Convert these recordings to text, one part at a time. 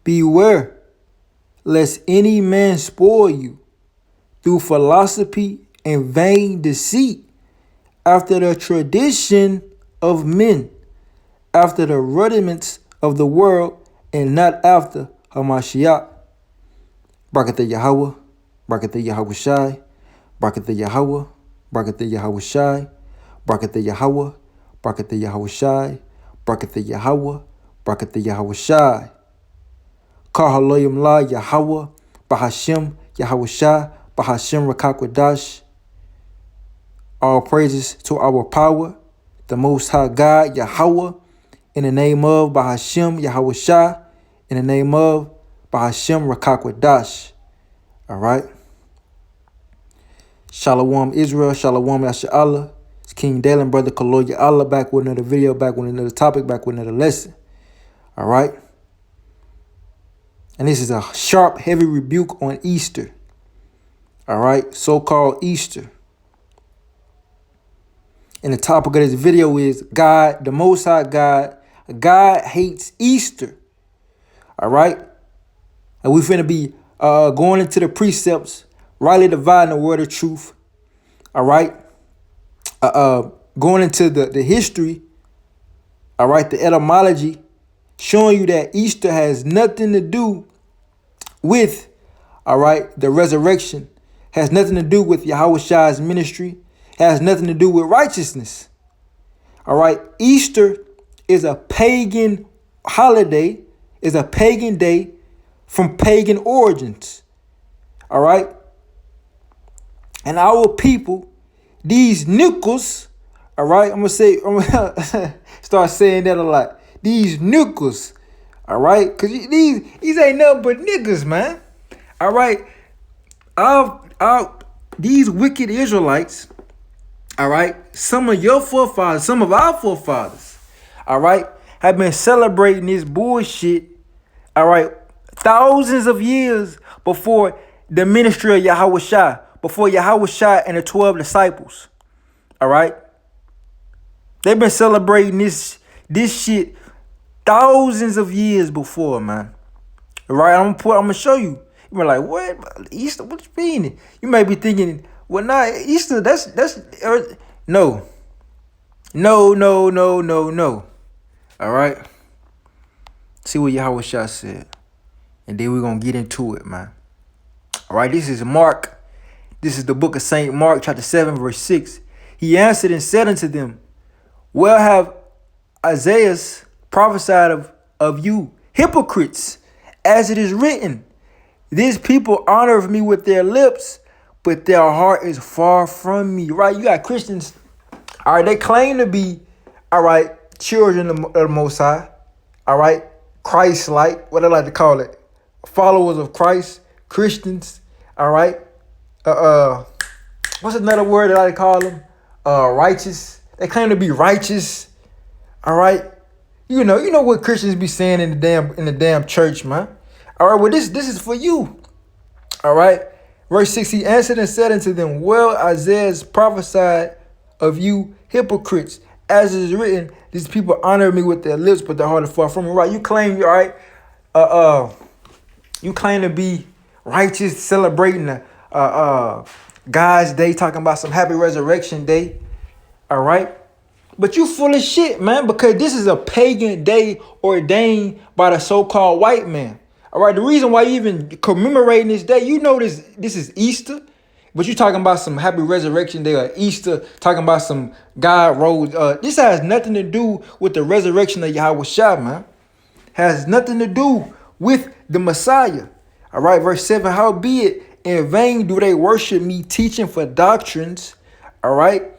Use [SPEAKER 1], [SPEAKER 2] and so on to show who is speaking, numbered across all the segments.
[SPEAKER 1] Beware, lest any man spoil you through philosophy and vain deceit, after the tradition of men, after the rudiments of the world, and not after Hamashiach. Barakatah Yahweh, Barakatah Yahweh Shai, Barakatah Yahweh, Barakatah Yahweh Shai, Barakatah Yahweh, Barakatah Yahweh Shai, Barakatah Yahweh, Barakatah Yahweh Shai. Kahaloyim La Yahweh, Bahashem Yahweh Shai, Bahashem Rakakwadash. All praises to our power, the Most High God, Yahweh, in the name of Bahashem Yahweh Shai, in the name of Bahashem Rakakwadash. All right. Shalom Israel, Shalom Yasha'Allah. It's King Dalen, Brother Kaloya Allah, back with another video, back with another topic, back with another lesson. All right. And this is a sharp, heavy rebuke on Easter. All right. So-called Easter. And the topic of this video is God, the Most High God. God hates Easter. All right. And we're finna be going into the precepts, rightly dividing the word of truth. All right. Going into the history. All right. The etymology, showing you that Easter has nothing to do with, all right, the resurrection. Has nothing to do with Yahweh Shai's ministry. Has nothing to do with righteousness. All right. Easter is a pagan holiday, is a pagan day from pagan origins. All right. And our people, these nickels, all right, I'm gonna start saying that a lot. These nickels, all right, because these ain't nothing but niggas, man. All right. These wicked Israelites, all right, some of your forefathers, some of our forefathers, all right, have been celebrating this bullshit, all right, thousands of years before the ministry of Yahweh Shai, before Yahweh Shai and the 12 disciples, all right. They've been celebrating this shit thousands of years before, man. All right, I'm gonna show you. You're like, what? Easter? What you mean? You may be thinking, well, nah, Easter, that's no. All right. See what Yahweh Shai said. And then we're going to get into it, man. All right, this is Mark. This is the book of St. Mark, chapter 7, verse 6. He answered and said unto them, well have Isaiah prophesied of you, hypocrites, as it is written, these people honor me with their lips, but their heart is far from me. Right? You got Christians, all right, they claim to be, all right, children of the Most High, all right, Christ-like, what I like to call it, followers of Christ, Christians, all right. What's another word that I call them? Righteous. They claim to be righteous, all right. You know what Christians be saying in the damn church, man. All right, well, this is for you. All right. Verse 6, he answered and said unto them, well, Isaiah prophesied of you hypocrites, as it is written, these people honor me with their lips, but their heart is far from me. Right? You claim, all right, you claim to be righteous, celebrating God's day, talking about some happy resurrection day. All right. But you full of shit, man, because this is a pagan day ordained by the so-called white man. All right, the reason why you even commemorating this day, you know this is Easter, but you talking about some happy resurrection day or Easter, talking about some God rose. This has nothing to do with the resurrection of Yahweh Shai, man. Has nothing to do with the Messiah. All right, verse 7, howbeit in vain do they worship me, teaching for doctrines, all right,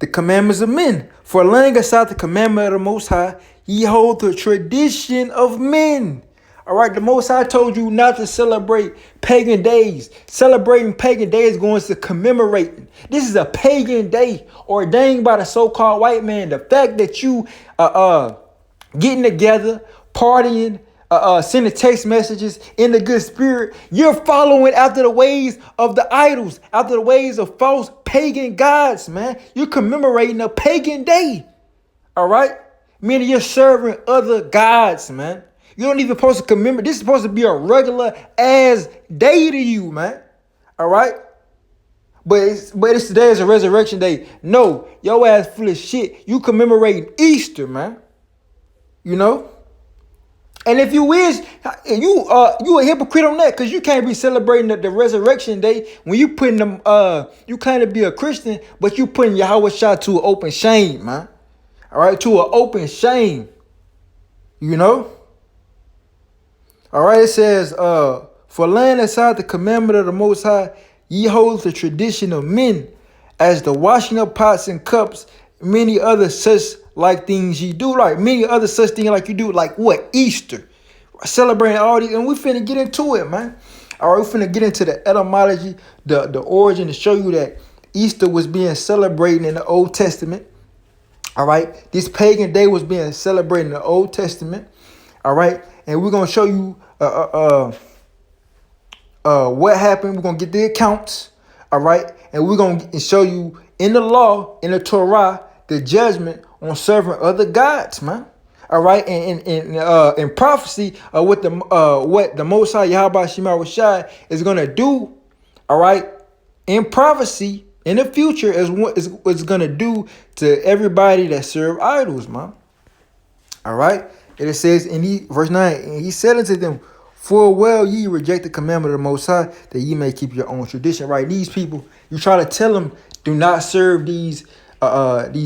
[SPEAKER 1] the commandments of men. For laying aside the commandment of the Most High, ye hold the tradition of men. All right, the Most High told you not to celebrate pagan days. Celebrating pagan days going to commemorating. This is a pagan day ordained by the so-called white man. The fact that you getting together, partying, sending text messages in the good spirit, you're following after the ways of the idols, after the ways of false pagan gods, man. You're commemorating a pagan day. All right, meaning you're serving other gods, man. You don't even supposed to commemorate. This is supposed to be a regular ass day to you, man. All right? But today is a resurrection day. No, your ass full of shit. You commemorating Easter, man. You know? And if you is, you a hypocrite on that, because you can't be celebrating the resurrection day when you putting them you claim to be a Christian, but you putting Yahweh Shah to an open shame, man. All right, to an open shame. You know? All right, it says, for laying aside the commandment of the Most High, ye hold the tradition of men, as the washing of pots and cups, many other such like things ye do, like many other such things like you do, like what? Easter. Celebrating all these, and we finna get into it, man. All right, we finna get into the etymology, the origin, to show you that Easter was being celebrated in the Old Testament. All right, this pagan day was being celebrated in the Old Testament. All right, and we're gonna show you what happened. We're gonna get the accounts. All right, and we're gonna show you in the law, in the Torah, the judgment on serving other gods, man. All right, and in prophecy, what the Most High Yahweh Shema Shai is gonna do. All right, in prophecy in the future is what is gonna do to everybody that serve idols, man. All right, and it says in verse 9, and he said unto them, "For well ye reject the commandment of the Most High, that ye may keep your own tradition." Right, these people, you try to tell them, do not serve these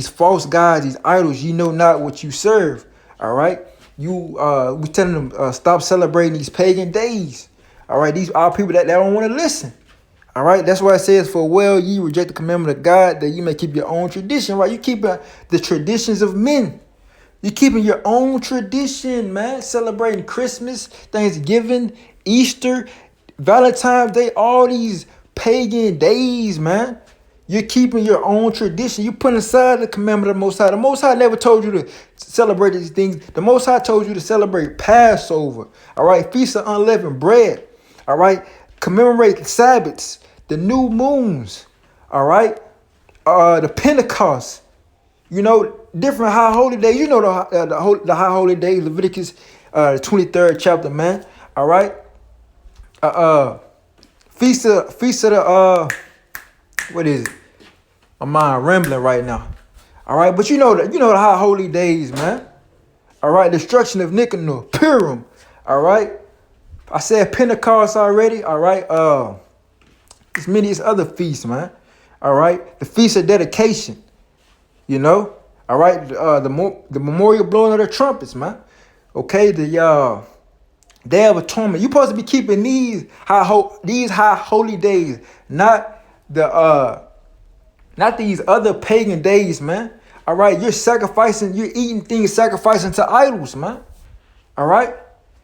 [SPEAKER 1] false gods, these idols. You know not what you serve. All right, we telling them stop celebrating these pagan days. All right, these are people that don't want to listen. All right, that's why it says, "For well ye reject the commandment of God, that you may keep your own tradition." Right, you keep the traditions of men. You keeping your own tradition, man. Celebrating Christmas, Thanksgiving, Easter, Valentine's Day, all these pagan days, man. You're keeping your own tradition. You're putting aside the commandment of the Most High. The Most High never told you to celebrate these things. The Most High told you to celebrate Passover. All right, Feast of Unleavened Bread. All right, commemorate the Sabbaths, the new moons. All right, the Pentecost. You know, different high holy days. You know the high holy days, Leviticus 23rd chapter, man. All right, feast of the what is it? My mind rambling right now. All right, but you know the high holy days, man. All right, destruction of Nicanor, Purim. All right, I said Pentecost already. All right, there's many other feasts, man. All right, the feast of dedication. You know, all right, the memorial blowing of the trumpets, man. Okay, the Day of Atonement. You're supposed to be keeping these high holy days, not these other pagan days, man. All right, you're eating things sacrificing to idols, man. All right,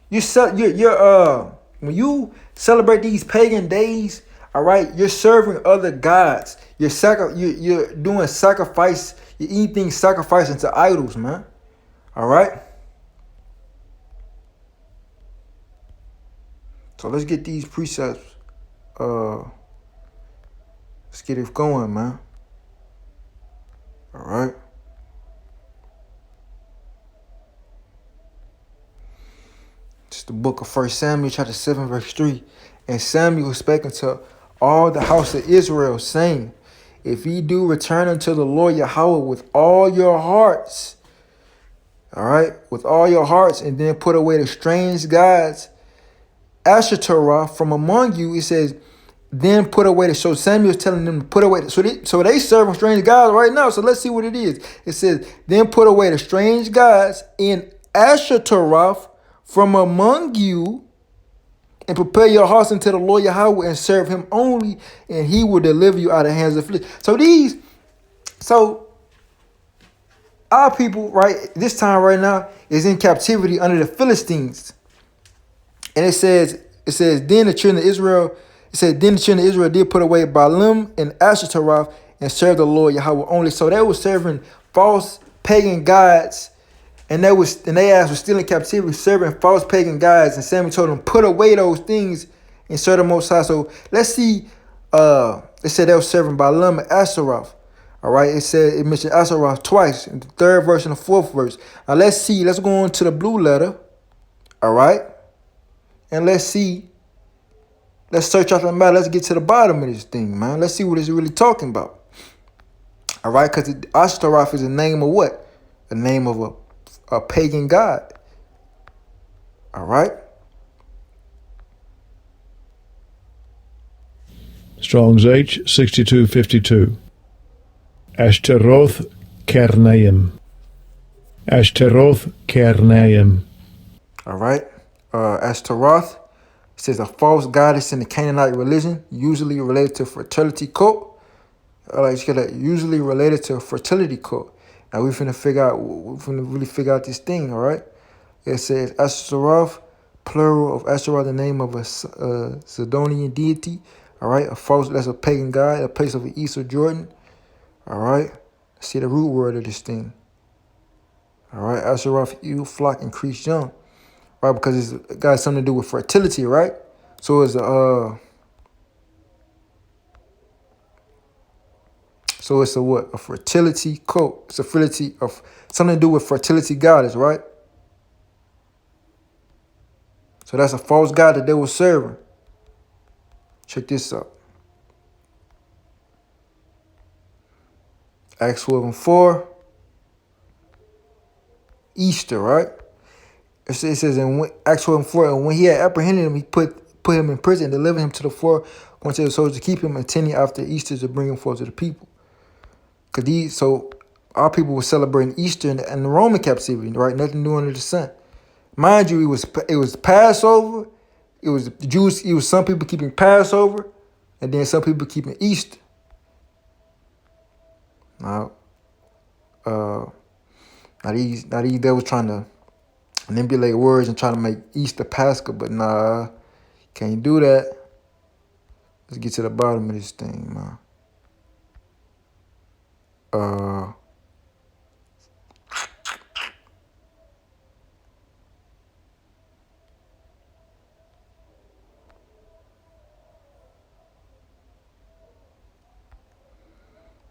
[SPEAKER 1] when you celebrate these pagan days, all right, you're serving other gods. You're doing sacrifice. You're eating things sacrificing to idols, man. All right. So let's get these precepts. Let's get it going, man. All right. It's the book of 1 Samuel, chapter 7, verse 3. And Samuel spake unto all the house of Israel, saying, if ye do return unto the Lord Yahweh with all your hearts, all right, with all your hearts, and then put away the strange gods, Ashtoreth from among you, it says, then put away the, so Samuel's telling them to put away, so they serve strange gods right now. So let's see what it is. It says, then put away the strange gods in Ashtoreth from among you, and prepare your hearts unto the Lord Yahweh, and serve him only, and he will deliver you out of the hands of affliction. So our people, right, this time right now, is in captivity under the Philistines. And it says, then the children of Israel, did put away Baalim and Ashtaroth and serve the Lord Yahweh only. So they were serving false pagan gods, and they ass was still in captivity, serving false pagan gods. And Samuel told them, put away those things and serve the Most High. So let's see. It said they were serving Baalim and Ashtaroth. All right. It mentioned Ashtaroth twice in the 3rd verse and the 4th verse. Now let's see. Let's go on to the blue letter. All right? And let's see. Let's search out the matter. Let's get to the bottom of this thing, man. Let's see what it's really talking about. All right? Because Ashtaroth is a name of what? A name of a pagan god. All right?
[SPEAKER 2] Strong's H 6252. Ashtaroth Kernaim. Ashtaroth Kernaim.
[SPEAKER 1] All right? Ashtaroth says a false goddess in the Canaanite religion, usually related to fertility cult. Usually related to a fertility cult. Now we're finna really figure out this thing, all right? It says Ashtaroth, plural of Ashtaroth, the name of a Sidonian deity. All right, that's a pagan god, a place of the east of Jordan. All right, let's see the root word of this thing. All right, Ashtaroth, you flock, increase young. Right, because it's got something to do with fertility, right? So it's a what? A fertility cult. It's a fertility of something to do with fertility goddess, right? So that's a false god that they were serving. Check this out. Acts 12:4. Easter, right? It says in Acts 12:4, and when he had apprehended him, he put him in prison and delivered him to the four, going to the soldiers to keep him, intending after Easter to bring him forth to the people. So our people were celebrating Easter in the Roman captivity, right? Nothing new under the sun. Mind you, it was Passover. It was the Jews. It was some people keeping Passover, and then some people keeping Easter. Now these devils trying to manipulate words and trying to make Easter Pascha, but nah, can't do that. Let's get to the bottom of this thing, man.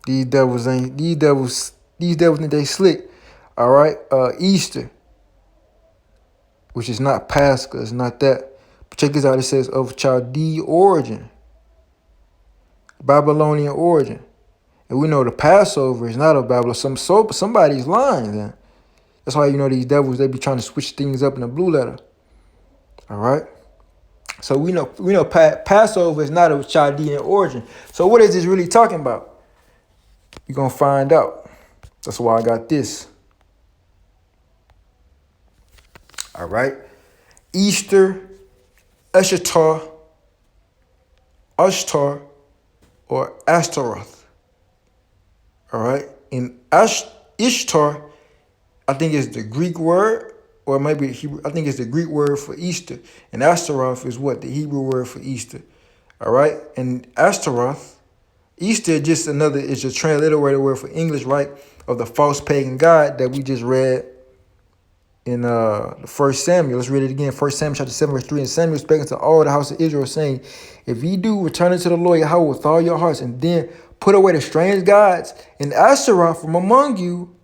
[SPEAKER 1] These devils think they slick. All right. Easter, which is not Pascha, it's not that. But check this out. It says of Chaldean origin, Babylonian origin. And we know the Passover is not of Babylon. Somebody's lying then. That's why you know these devils, they be trying to switch things up in the blue letter. All right. So we know Passover is not of Chaldean origin. So what is this really talking about? You're going to find out. That's why I got this. All right. Easter, Ashtar, or Ashtaroth. All right. In Ishtar, I think it's the Greek word, or maybe the Hebrew. I think it's the Greek word for Easter. And Ashtaroth is what? The Hebrew word for Easter. All right. And Ashtaroth, Easter is a transliterated word for English, right? Of the false pagan god that we just read in the 1 Samuel. Let's read it again. 1 Samuel chapter 7, verse 3. And Samuel spake to all the house of Israel, saying, if ye do return unto the Lord Yahweh with all your hearts, and then put away the strange gods and Ashtaroth from among you,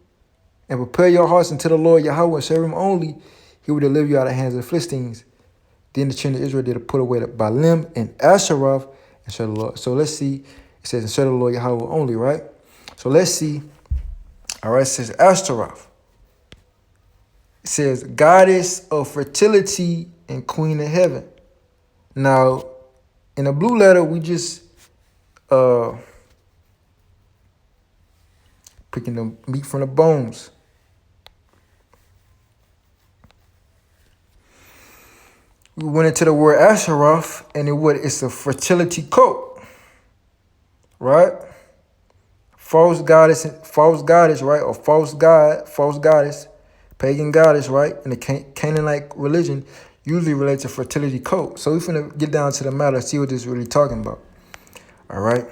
[SPEAKER 1] and prepare your hearts unto the Lord Yahweh and serve him only, he will deliver you out of the hands of the Philistines. Then the children of Israel did put away the Baalim and Asheroth and serve the Lord. So let's see. It says, and serve the Lord Yahweh only, right? So let's see. All right, it says Ashtaroth. It says goddess of fertility and queen of heaven. Now, in the blue letter, we just picking the meat from the bones. We went into the word Asheroth, and it's a fertility cult, right? False goddess, right? Or false goddess, pagan goddess, right? In the Canaanite religion, usually related to fertility cult. So we're finna get down to the matter, see what this is really talking about. All right.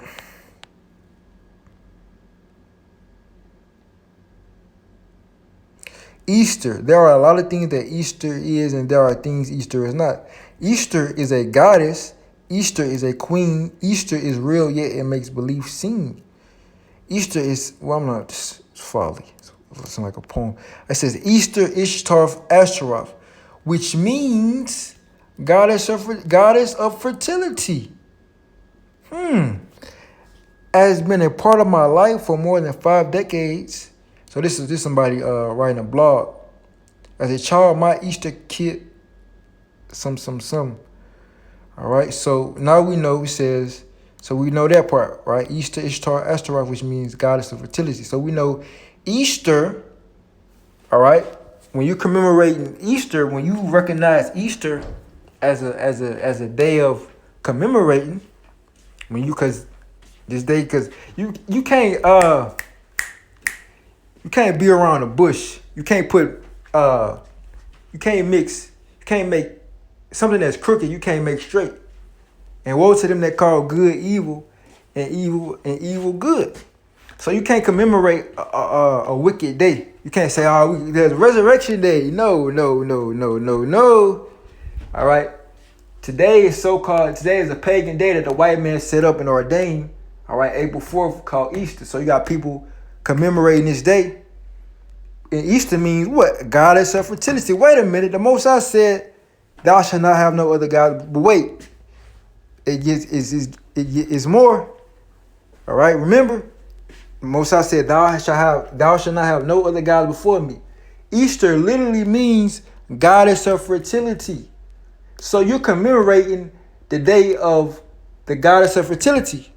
[SPEAKER 1] Easter. There are a lot of things that Easter is, and there are things Easter is not. Easter is a goddess. Easter is a queen. Easter is real, yet it makes belief seem. Easter is, well, I'm not, it's folly. It sounds like a poem. It says, Easter, Ishtar, Ashtaroth. which means goddess of fertility. Has been a part of my life for more than 5 decades. So this is somebody writing a blog. As a child, my Easter kit, some. All right. So now we know. It says. So we know that part, right? Easter, Ishtar, Ashtaroth, which means goddess of fertility. So we know Easter. All right. When you're commemorating Easter, when you recognize Easter as a day of commemorating, because you can't be around the bush. You can't make something that's crooked. You can't make straight. And woe to them that call good evil, and evil good. So you can't commemorate a wicked day. You can't say, there's Resurrection Day. No. All right. Today is a pagan day that the white man set up and ordained. All right, April 4th, called Easter. So you got people commemorating this day. And Easter means what? Goddess of fertility. Wait a minute. The Most High said, "Thou shalt not have no other god." But wait, it gets more. All right, remember, the Most High said, "Thou shalt not have no other gods before me." Easter literally means goddess of fertility. So you're commemorating the day of the goddess of fertility.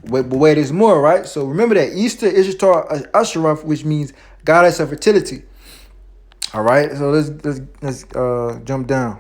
[SPEAKER 1] But wait, there's more, right? So remember that Easter, Ishtar, Ashtaroth, which means goddess of fertility. All right, so let's jump down.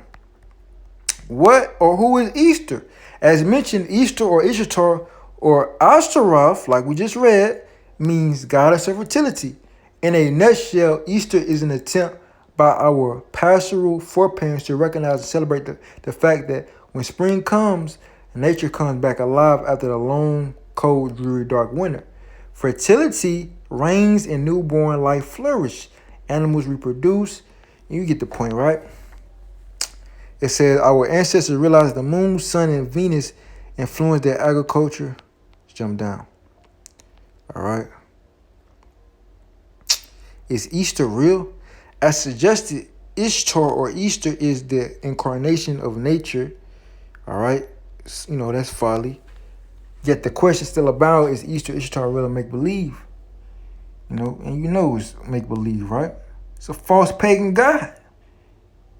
[SPEAKER 1] What or who is Easter? As mentioned, Easter or Ishtar or Ashtaroth, like we just read, means goddess of fertility. In a nutshell, Easter is an attempt by our pastoral foreparents to recognize and celebrate the fact that when spring comes, nature comes back alive after the long, cold, dreary, dark winter. Fertility reigns and newborn life flourish. Animals reproduce. You get the point, right? It says our ancestors realized the moon, sun, and Venus influenced their agriculture. Let's jump down. All right. Is Easter real? As suggested, Ishtar or Easter is the incarnation of nature. All right. That's folly. Yet the question still abounds, is Easter, Ishtar real or make-believe? And it's make-believe, right? It's a false pagan god.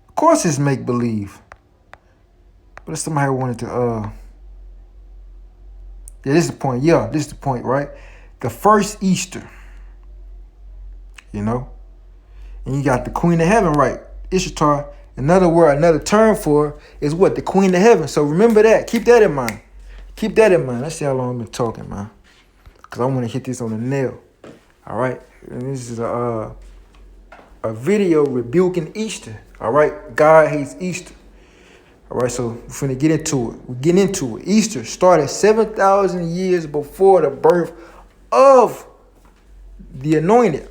[SPEAKER 1] Of course it's make-believe. But if somebody wanted to, this is the point. Yeah, this is the point, right? The first Easter, and you got the Queen of Heaven, right? Ishtar, another term for her is what? The Queen of Heaven. So remember that. Keep that in mind. Let's see how long I've been talking, man. Because I want to hit this on the nail. All right? And this is a video rebuking Easter. All right? God hates Easter. All right, so we're finna get into it. We're getting into it. Easter started 7,000 years before the birth of the Anointed,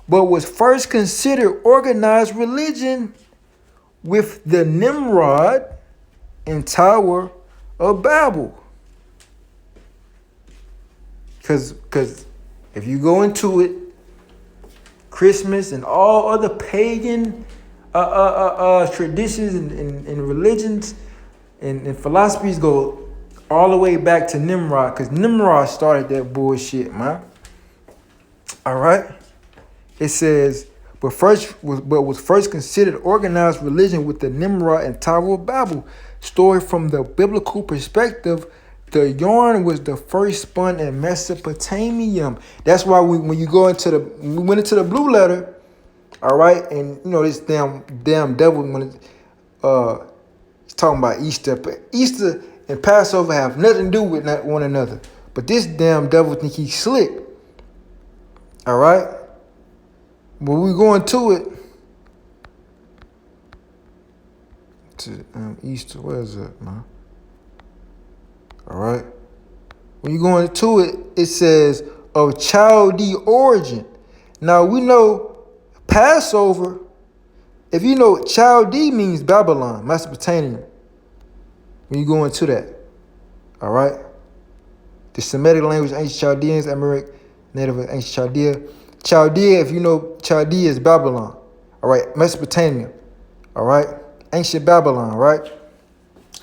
[SPEAKER 1] but was first considered organized religion with the Nimrod and Tower of Babel. Because if you go into it, Christmas and all other pagan traditions and religions and philosophies go all the way back to Nimrod, because Nimrod started that bullshit, man. All right. It says, but was first considered organized religion with the Nimrod and Tower of Babel. Story from the biblical perspective, the yarn was the first spun in Mesopotamia. That's why we went into the blue letter, all right, and this damn devil when it's talking about Easter, but Easter and Passover have nothing to do with one another. But this damn devil think he's slick, all right. But we go into it to Easter. Where is it, man? All right. When you go into it, it says of Chaldee origin. Now we know Passover. If you know, Chaldee means Babylon, Mesopotamia. When you go into that, all right. The Semitic language, ancient Chaldeans, Amharic, native of ancient Chaldea. Chaldea, if you know, Chaldea is Babylon. All right, Mesopotamia. All right, ancient Babylon. Right.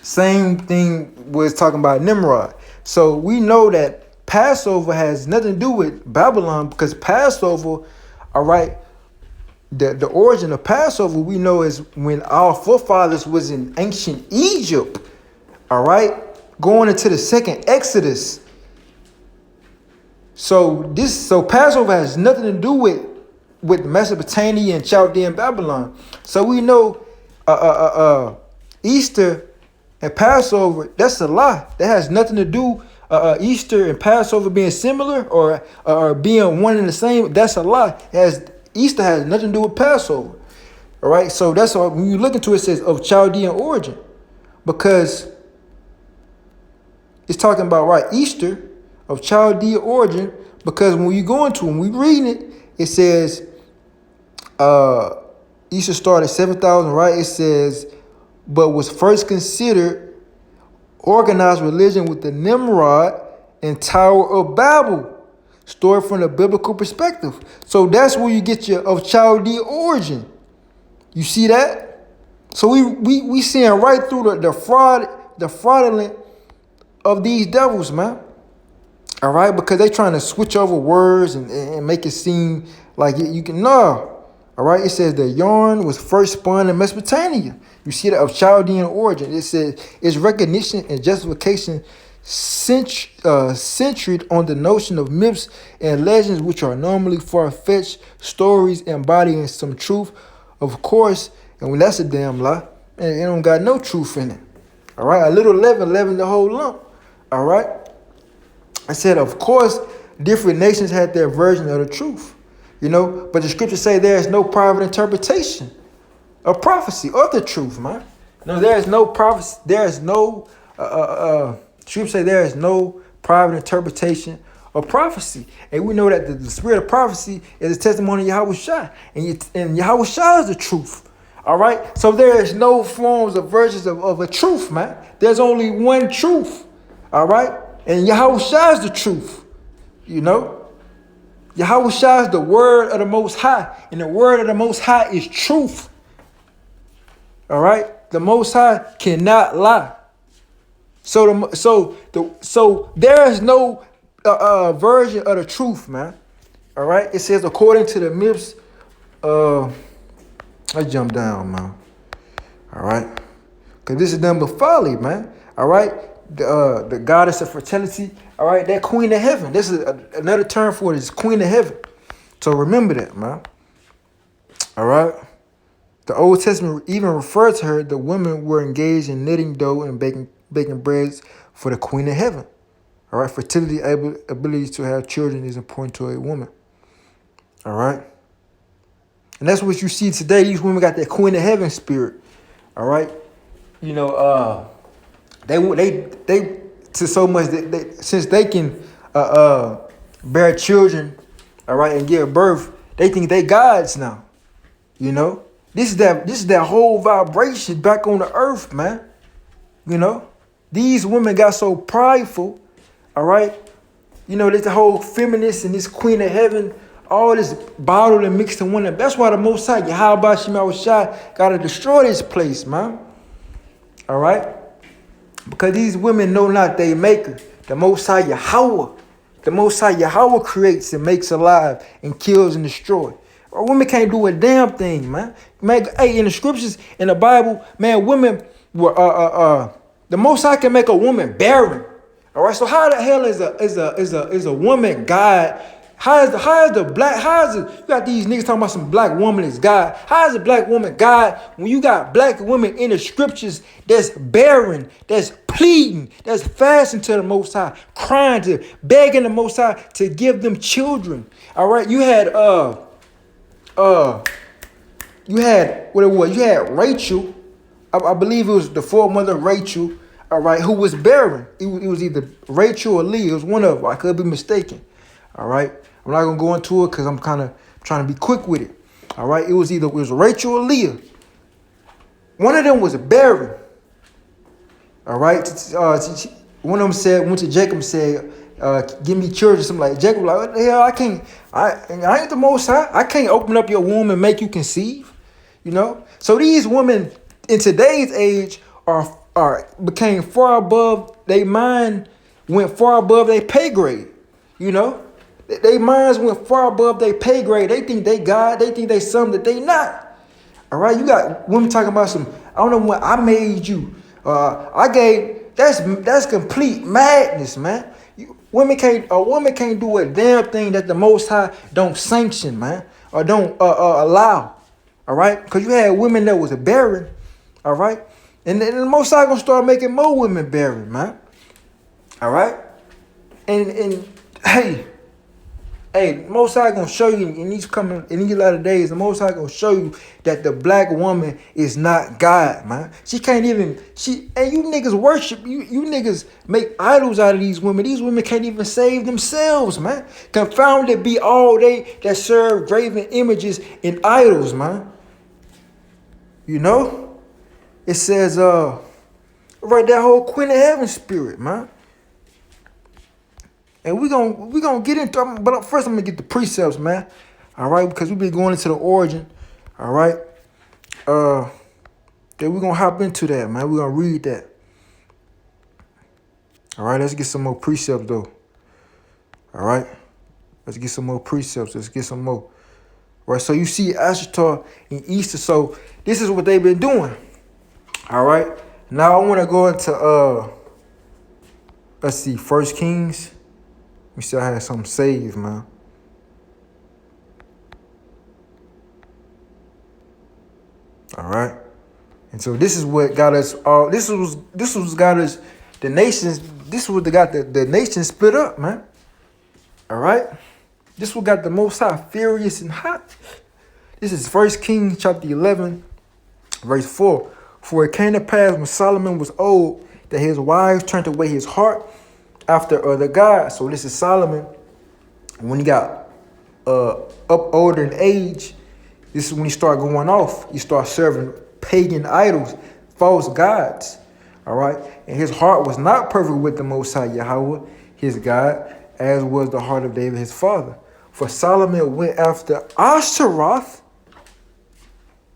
[SPEAKER 1] Same thing was talking about Nimrod. So we know that Passover has nothing to do with Babylon because Passover, all right, the origin of Passover we know is when our forefathers was in ancient Egypt, all right, going into the second Exodus. So Passover has nothing to do with Mesopotamia and Chaldean Babylon. So we know Easter and Passover, that's a lie. That has nothing to do Easter and Passover being similar or being one and the same. That's a lie. Easter has nothing to do with Passover. All right. So that's why when you look into it, it says of Chaldean origin, because it's talking about Easter of Chaldean origin. Because when you go into it, when we reading it, it says Easter started 7,000. Right. It says, but was first considered organized religion with the Nimrod and Tower of Babel, stored from the biblical perspective. So that's where you get your of Chaldean origin. You see that? So we seeing right through the fraudulent of these devils, man. All right, because they trying to switch over words and make it seem like you can no. All right, it says the yarn was first spun in Mesopotamia. You see that of Chaldean origin. It says its recognition and justification centered on the notion of myths and legends, which are normally far-fetched stories embodying some truth, of course. And when that's a damn lie, and it don't got no truth in it. All right, a little leaven the whole lump. All right. I said, of course, different nations had their version of the truth. You know, but the scriptures say there is no private interpretation of prophecy or the truth, man. No, there is no prophecy. There is no, scripture say there is no private interpretation of prophecy. And we know that the spirit of prophecy is a testimony of Yahweh Shai. And Yahweh Shai is the truth. All right. So there is no forms of versions of a truth, man. There's only one truth. All right. And Yahweh Shai is the truth. You know. Yahweh Shai is the word of the Most High, and the word of the Most High is truth. All right, the Most High cannot lie. So there is no version of the truth, man. All right, it says according to the myths. I jump down, man. All right, because this is nothing but folly, man. All right. The goddess of fertility, all right, that queen of heaven. This is another term for it, is queen of heaven. So remember that, man. All right. The Old Testament even referred to her. The women were engaged in knitting dough and baking breads for the queen of heaven. All right. Fertility, ability to have children is important to a woman. All right. And that's what you see today. These women got that queen of heaven spirit. All right. You know, They to so much that since they can bear children, all right, and give birth, they think they gods now. You know, this is that whole vibration back on the earth, man. You know, these women got so prideful, all right. You know, there's the whole feminist and this queen of heaven, all this bottled and mixed in one. That's why the Most High, Yahweh Shai, gotta destroy this place, man. All right. Because these women know not they maker. The Most High Yahweh. The Most High Yahweh creates and makes alive and kills and destroys. Women can't do a damn thing, man. Man, hey, in the scriptures, in the Bible, man, women were the Most High can make a woman barren. All right. So how the hell is a woman God? You got these niggas talking about some black woman is God. How is a black woman God when you got black women in the scriptures that's barren, that's pleading, that's fasting to the Most High, crying to, begging the Most High to give them children. All right, you had what it was. You had Rachel, I believe it was the foremother Rachel. All right, who was barren. It was either Rachel or Leah. It was one of them. I could be mistaken. All right. I'm not going to go into it because I'm kind of trying to be quick with it. All right. It was Rachel or Leah. One of them was barren. All right. One of them went to Jacob and said, give me children. Something like Jacob was like, what the hell? I ain't the Most High. I can't open up your womb and make you conceive. You know? So these women in today's age became far above their mind, went far above their pay grade. You know? Their minds went far above their pay grade. They think they God, they think they something that they not. All right, you got women talking about some, I don't know what I made you. That's complete madness, man. A woman can't do a damn thing that the Most High don't sanction, man, or don't allow. All right, because you had women that was barren. All right, and then the Most High gonna start making more women barren, man. All right, and hey, the Most High gonna show you in these latter days. The Most High gonna show you that the black woman is not God, man. She can't even. And you niggas worship you. You niggas make idols out of these women. These women can't even save themselves, man. Confounded be all they that serve graven images and idols, man. You know, it says right, that whole Queen of Heaven spirit, man. And we gonna get into, but first I'm gonna get the precepts, man. All right, because we've been going into the origin. All right, then we're gonna hop into that, man. We're gonna read that. All right, let's get some more precepts though. All right, let's get some more precepts. Let's get some more. All right, so you see Ashtar in Easter. So this is what they've been doing. All right, now I want to go into let's see, 1 Kings. We still had something saved, man. All right. And so this is what got us all. This was got us the nations. This was what got the nation split up, man. All right. This what got the Most High furious and hot. This is 1 Kings chapter 11, verse 4. For it came to pass when Solomon was old that his wives turned away his heart after other gods. So this is Solomon when he got up older in age. This is when he started going off. He started serving pagan idols, false gods. All right, and his heart was not perfect with the Most High Yahweh, his God, as was the heart of David his father. For Solomon went after Ashtaroth,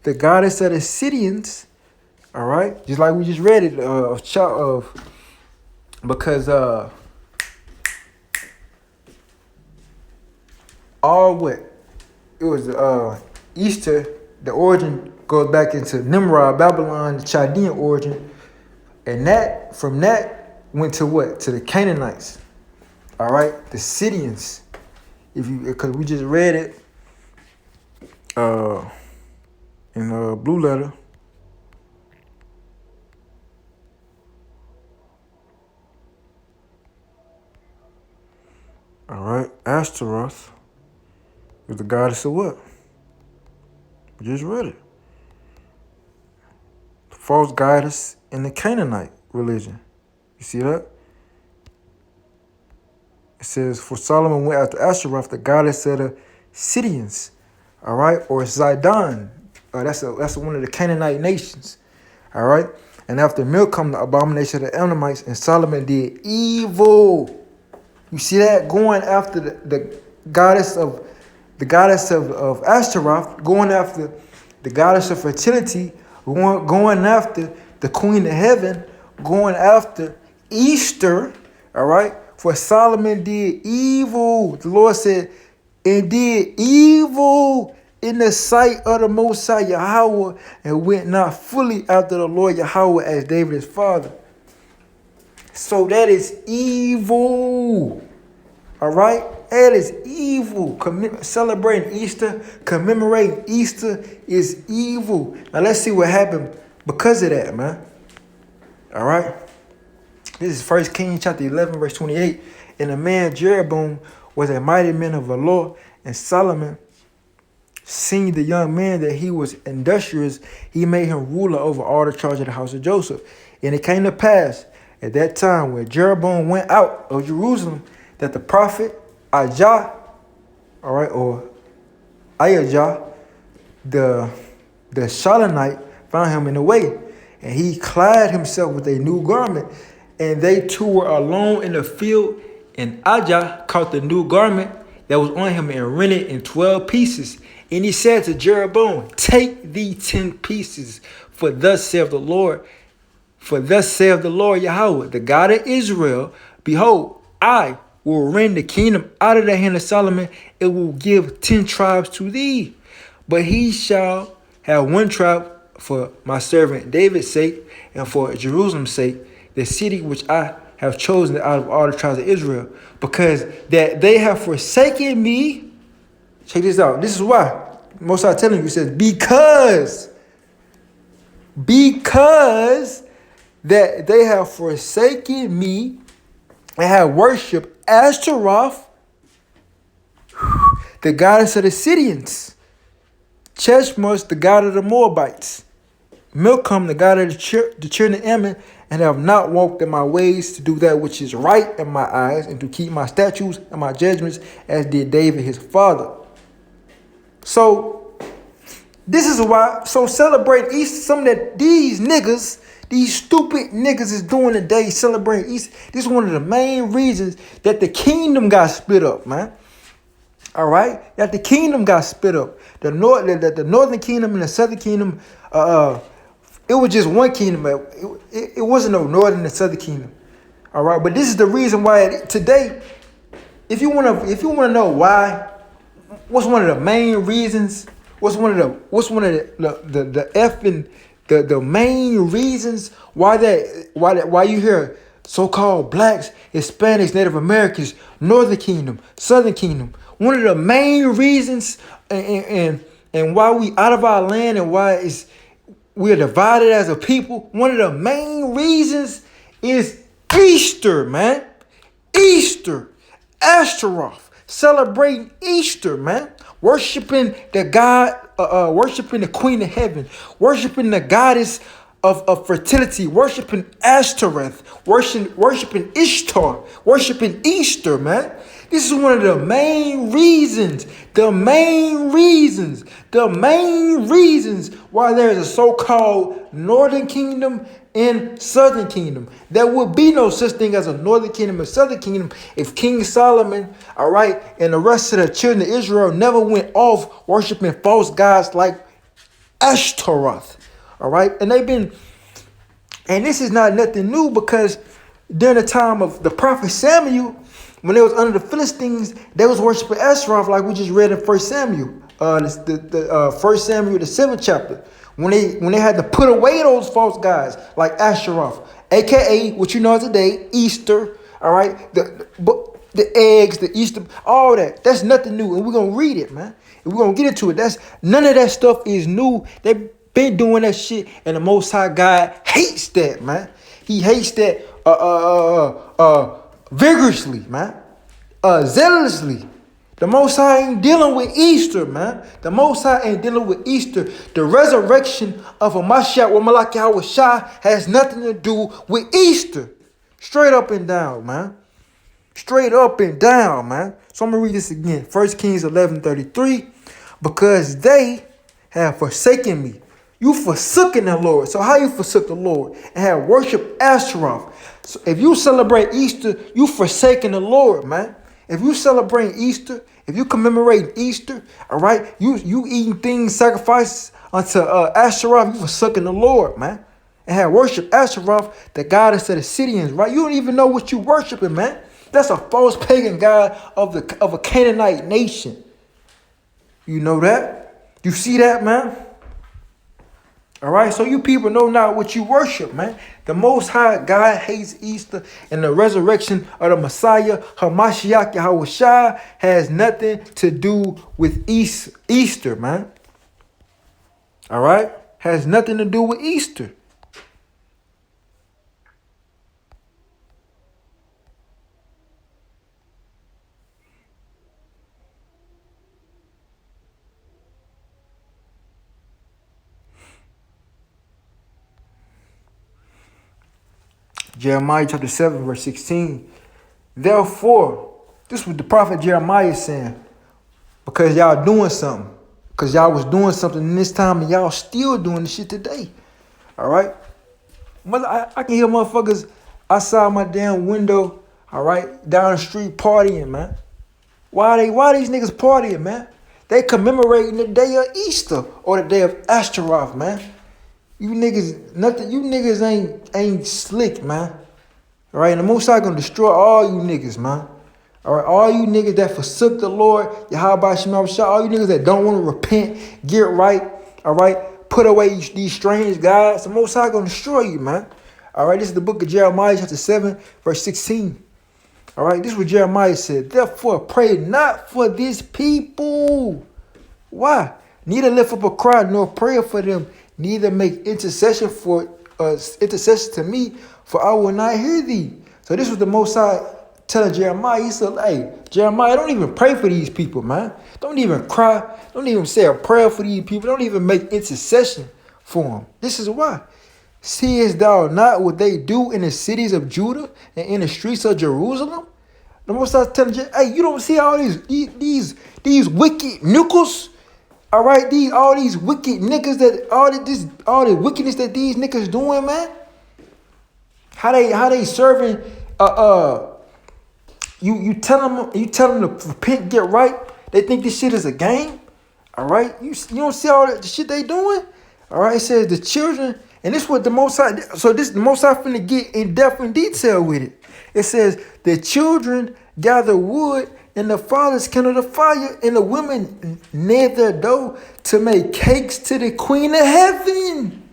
[SPEAKER 1] the goddess of the Sidonians. All right, just like we just read it because it was Easter. The origin goes back into Nimrod, Babylon, the Chaldean origin, and from that went to what? To the Canaanites. All right, the Sidonians. Because we just read it in Blue Letter. All right, Ashtaroth is the goddess of what? We just read it. The false goddess in the Canaanite religion. You see that? It says, for Solomon went after Ashtaroth, the goddess of the Sidonians. All right, or Zidon. That's one of the Canaanite nations. All right, and after Milcom, the abomination of the Ammonites, and Solomon did evil. You see that? Going after the goddess of Ashtaroth, going after the goddess of fertility, going after the Queen of Heaven, going after Easter. All right, for Solomon did evil. The Lord said, and did evil in the sight of the Most High Yahweh, and went not fully after the Lord Yahweh as David his father. So that is evil. All right? That is evil. Celebrating Easter, commemorating Easter is evil. Now let's see what happened because of that, man. All right? This is 1 Kings chapter 11, verse 28. And the man Jeroboam was a mighty man of valor, and Solomon, seeing the young man that he was industrious, he made him ruler over all the charge of the house of Joseph. And it came to pass at that time when Jeroboam went out of Jerusalem that the prophet Ahijah, all right, or Ahijah, the Shilonite, found him in the way, and he clad himself with a new garment, and they two were alone in the field, and Ahijah caught the new garment that was on him and rent it in 12 pieces, And he said to Jeroboam, take thee 10 pieces, for thus saith the Lord, Yahweh, the God of Israel, behold, I will rend the kingdom out of the hand of Solomon, it will give 10 tribes to thee. But he shall have 1 tribe for my servant David's sake, and for Jerusalem's sake, the city which I have chosen out of all the tribes of Israel, because that they have forsaken me. Check this out. This is why. Most I telling you, it says, because that they have forsaken me and have worshipped Ashtaroth, the goddess of the Sidonians, Cheshmosh, the god of the Moabites, Milcom, the god of the children of Ammon, and have not walked in my ways to do that which is right in my eyes, and to keep my statutes and my judgments, as did David his father. So this is why. So celebrate Easter. Something that these niggas, these stupid niggas, is doing today. Celebrating Easter. This is one of the main reasons that the kingdom got split up, man. All right, that the kingdom got split up. The northern kingdom and the southern kingdom. It was just one kingdom. It wasn't no northern and southern kingdom. All right, but this is the reason why today, if you wanna know why, what's one of the main reasons? What's one of the main reasons why you hear so-called blacks, Hispanics, Native Americans, Northern Kingdom, Southern Kingdom? One of the main reasons and why we out of our land and why we're divided as a people. One of the main reasons is Easter, man. Easter, Ashtaroth, celebrating Easter, man. Worshiping the God, worshiping the Queen of Heaven, worshiping the goddess of fertility, worshiping Ashtoreth, worshiping Ishtar, worshiping Easter, man. This is one of the main reasons why there is a so-called Northern Kingdom and Southern Kingdom. There would be no such thing as a Northern Kingdom and Southern Kingdom if King Solomon, all right, and the rest of the children of Israel never went off worshiping false gods like Ashtaroth, all right? And this is not nothing new, because during the time of the prophet Samuel, when they was under the Philistines, they was worshiping Ashtaroth, like we just read in 1 Samuel, the 1 Samuel, the 7th chapter, when they had to put away those false gods like Ashtaroth, aka what you know today, Easter, all right, the eggs, the Easter, all that. That's nothing new, and we're gonna read it, man. And we're gonna get into it. None of that stuff is new. They've been doing that shit, and the Most High God hates that, man. He hates that vigorously, man, zealously. The Most High ain't dealing with Easter, man. The Most High ain't dealing with Easter. The resurrection of a Mashiach with Malak Yahweh Shai has nothing to do with Easter. Straight up and down, man. Straight up and down, man. So I'm going to read this again. 1 Kings 11:33. Because they have forsaken me. You forsaken the Lord. So how you forsook the Lord and have worshiped Ashtaroth? So if you celebrate Easter, you forsaken the Lord, man. If you celebrate Easter, if you commemorate Easter, all right, you eating things, sacrifices unto Ashtaroth, you forsaken the Lord, man. And have worshiped Ashtaroth, the goddess of the Sidonians, right? You don't even know what you worshiping, man. That's a false pagan god of a Canaanite nation. You know that? You see that, man? All right, so you people know not what you worship, man. The Most High God hates Easter, and the resurrection of the Messiah, Hamashiach Yahweh Shai, has nothing to do with Easter, man. All right? Has nothing to do with Easter. Jeremiah chapter 7, verse 16. Therefore, this is what the prophet Jeremiah is saying. Because y'all doing something. Because y'all was doing something in this time and y'all still doing the shit today. All right? I can hear motherfuckers outside my damn window, all right, down the street partying, man. Why these niggas partying, man? They commemorating the day of Easter or the day of Ashtaroth, man. You niggas, nothing. You niggas ain't slick, man. All right, and the Most High gonna destroy all you niggas, man. All right, all you niggas that forsook the Lord, Yahweh Shema Shah, all you niggas that don't want to repent, get right, all right, put away these strange gods, the Most High gonna destroy you, man. All right, this is the book of Jeremiah, chapter 7, verse 16. All right, this is what Jeremiah said. Therefore, pray not for this people. Why? Neither lift up a cry nor prayer for them, neither make intercession to me, for I will not hear thee. So this was the Most High telling Jeremiah. He said, hey, Jeremiah, don't even pray for these people, man. Don't even cry. Don't even say a prayer for these people. Don't even make intercession for them. This is why. Seest thou not what they do in the cities of Judah and in the streets of Jerusalem? The Most High telling you, hey, you don't see all these wicked nickels? All right, all these wicked niggas that all the wickedness that these niggas doing, man. How they serving? You tell them to repent, get right. They think this shit is a game. All right, you don't see all the shit they doing. All right, it says the children, and this is what the Most High. So this the Most High finna get in depth and detail with it. It says the children gather wood, and the fathers kindle the fire, and the women knead their dough to make cakes to the Queen of Heaven.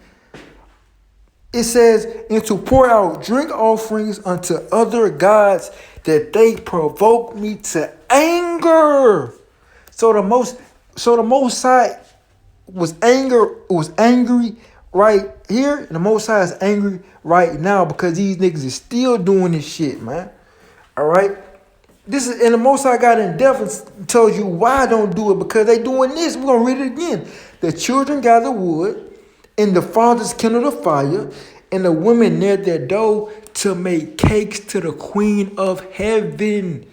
[SPEAKER 1] It says, and to pour out drink offerings unto other gods, that they provoke me to anger. So the Most High was angry right here, and the Most High is angry right now because these niggas is still doing this shit, man. All right. And the Most High got in depth and told you why I don't do it, because they doing this. We're gonna read it again. The children gather wood, and the fathers kindle the fire, and the women knead their dough to make cakes to the Queen of Heaven,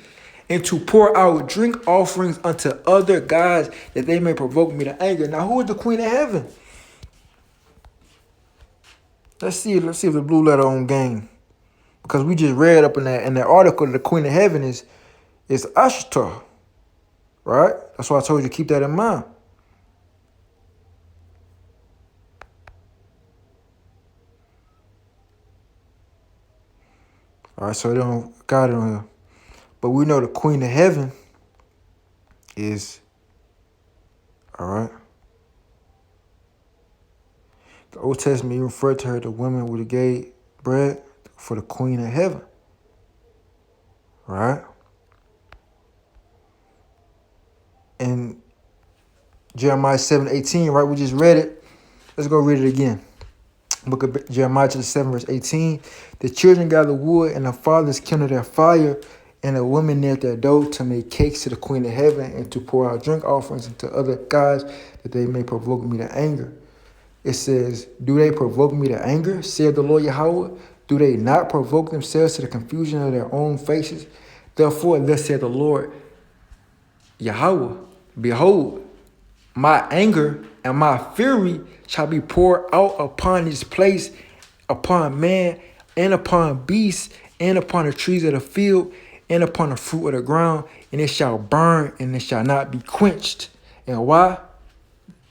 [SPEAKER 1] and to pour out drink offerings unto other gods, that they may provoke me to anger. Now, who is the Queen of Heaven? Let's see if the blue letter on game, because we just read up in that article that the Queen of Heaven is Ashtar, right? That's why I told you keep that in mind. All right, so they don't got it on here. But we know the Queen of Heaven is, all right. The Old Testament referred to her, the woman with the gay bread, for the Queen of Heaven. Right? And Jeremiah 7:18, right? We just read it. Let's go read it again. Book of Jeremiah chapter 7, verse 18. The children gather wood, and the fathers kindle their fire, and the women knead their dough to make cakes to the Queen of Heaven, and to pour out drink offerings into other gods, that they may provoke me to anger. It says, do they provoke me to anger, said the Lord Yahweh? Do they not provoke themselves to the confusion of their own faces? Therefore, thus said the Lord Yahweh, behold, my anger and my fury shall be poured out upon this place, upon man, and upon beasts, and upon the trees of the field, and upon the fruit of the ground, and it shall burn, and it shall not be quenched. And why?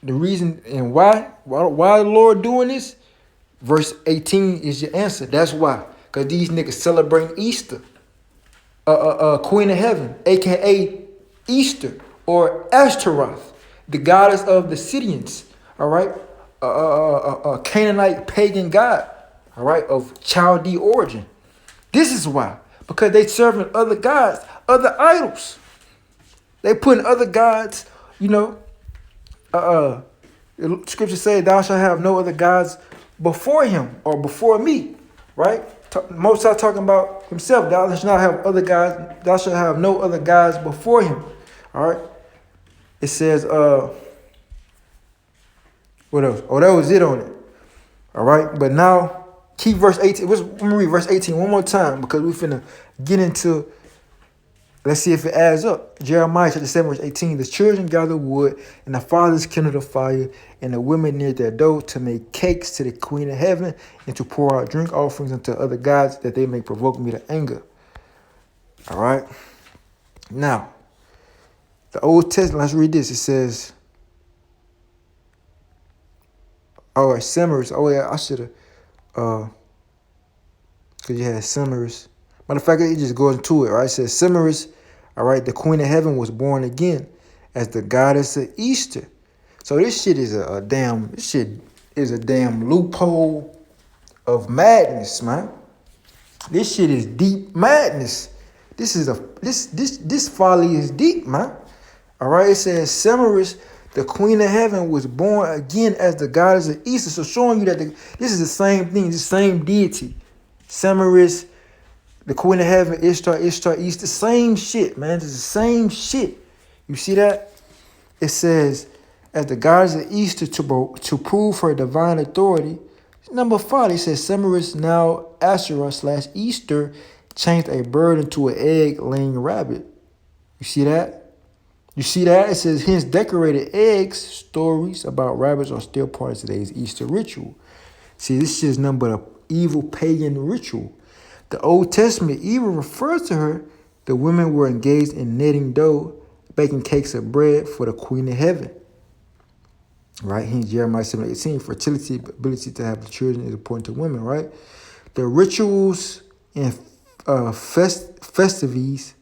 [SPEAKER 1] The reason and why the Lord doing this? Verse 18 is your answer. That's why. Because these niggas celebrating Easter. Queen of Heaven, aka Easter, or Ashtaroth, the goddess of the Sidonians, all right? A Canaanite pagan god, all right, of Chaldee origin. This is why. Because they serving other gods, other idols. They putting other gods, the scripture says, thou shalt have no other gods before him or before me, right? Most are talking about himself. Thou shalt not have other gods. Thou shalt have no other gods before him. All right. It says, what else? Oh, that was it on it. All right. But now, keep verse 18. Let me read verse 18 one more time, because we finna get into, let's see if it adds up. Jeremiah chapter 7, verse 18. The children gather wood, and the fathers kindle the fire, and the women knead their dough to make cakes to the Queen of Heaven, and to pour out drink offerings unto other gods, that they may provoke me to anger. All right. Now, The Old Testament, let's read this. It says, all right, Semiramis. Oh, yeah, I should have, because you had Semiramis. Matter of fact, it just goes into it, right? It says, Semiramis, all right, the queen of heaven was born again as the goddess of Easter. So this shit is a damn loophole of madness, man. This shit is deep madness. This folly is deep, man. All right, it says Semiramis, the queen of heaven, was born again as the goddess of Easter. So showing you that this is the same thing, the same deity. Semiramis, the queen of heaven, Ishtar, Easter, same shit, man. It's the same shit. You see that? It says, as the goddess of Easter to prove her divine authority. Number 5, it says Semiramis, now Asherah / Easter, changed a bird into an egg-laying rabbit. You see that? You see that? It says, hence decorated eggs, stories about rabbits are still part of today's Easter ritual. See, this shit is nothing but an evil pagan ritual. The Old Testament even refers to her. The women were engaged in kneading dough, baking cakes of bread for the queen of heaven. Right? Hence Jeremiah 7:18, fertility, ability to have children is important to women, right? The rituals and festivities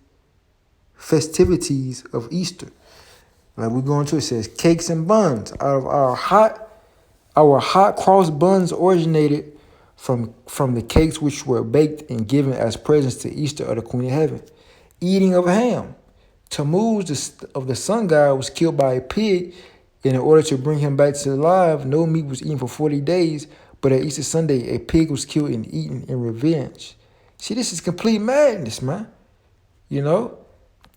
[SPEAKER 1] of Easter. Like we're going to, it says cakes and buns. Out of our hot cross buns originated from the cakes which were baked and given as presents to Easter of the Queen of Heaven. Eating of ham. Tammuz of the sun god was killed by a pig. In order to bring him back to life, no meat was eaten for 40 days, but at Easter Sunday, a pig was killed and eaten in revenge. See, this is complete madness, man. You know?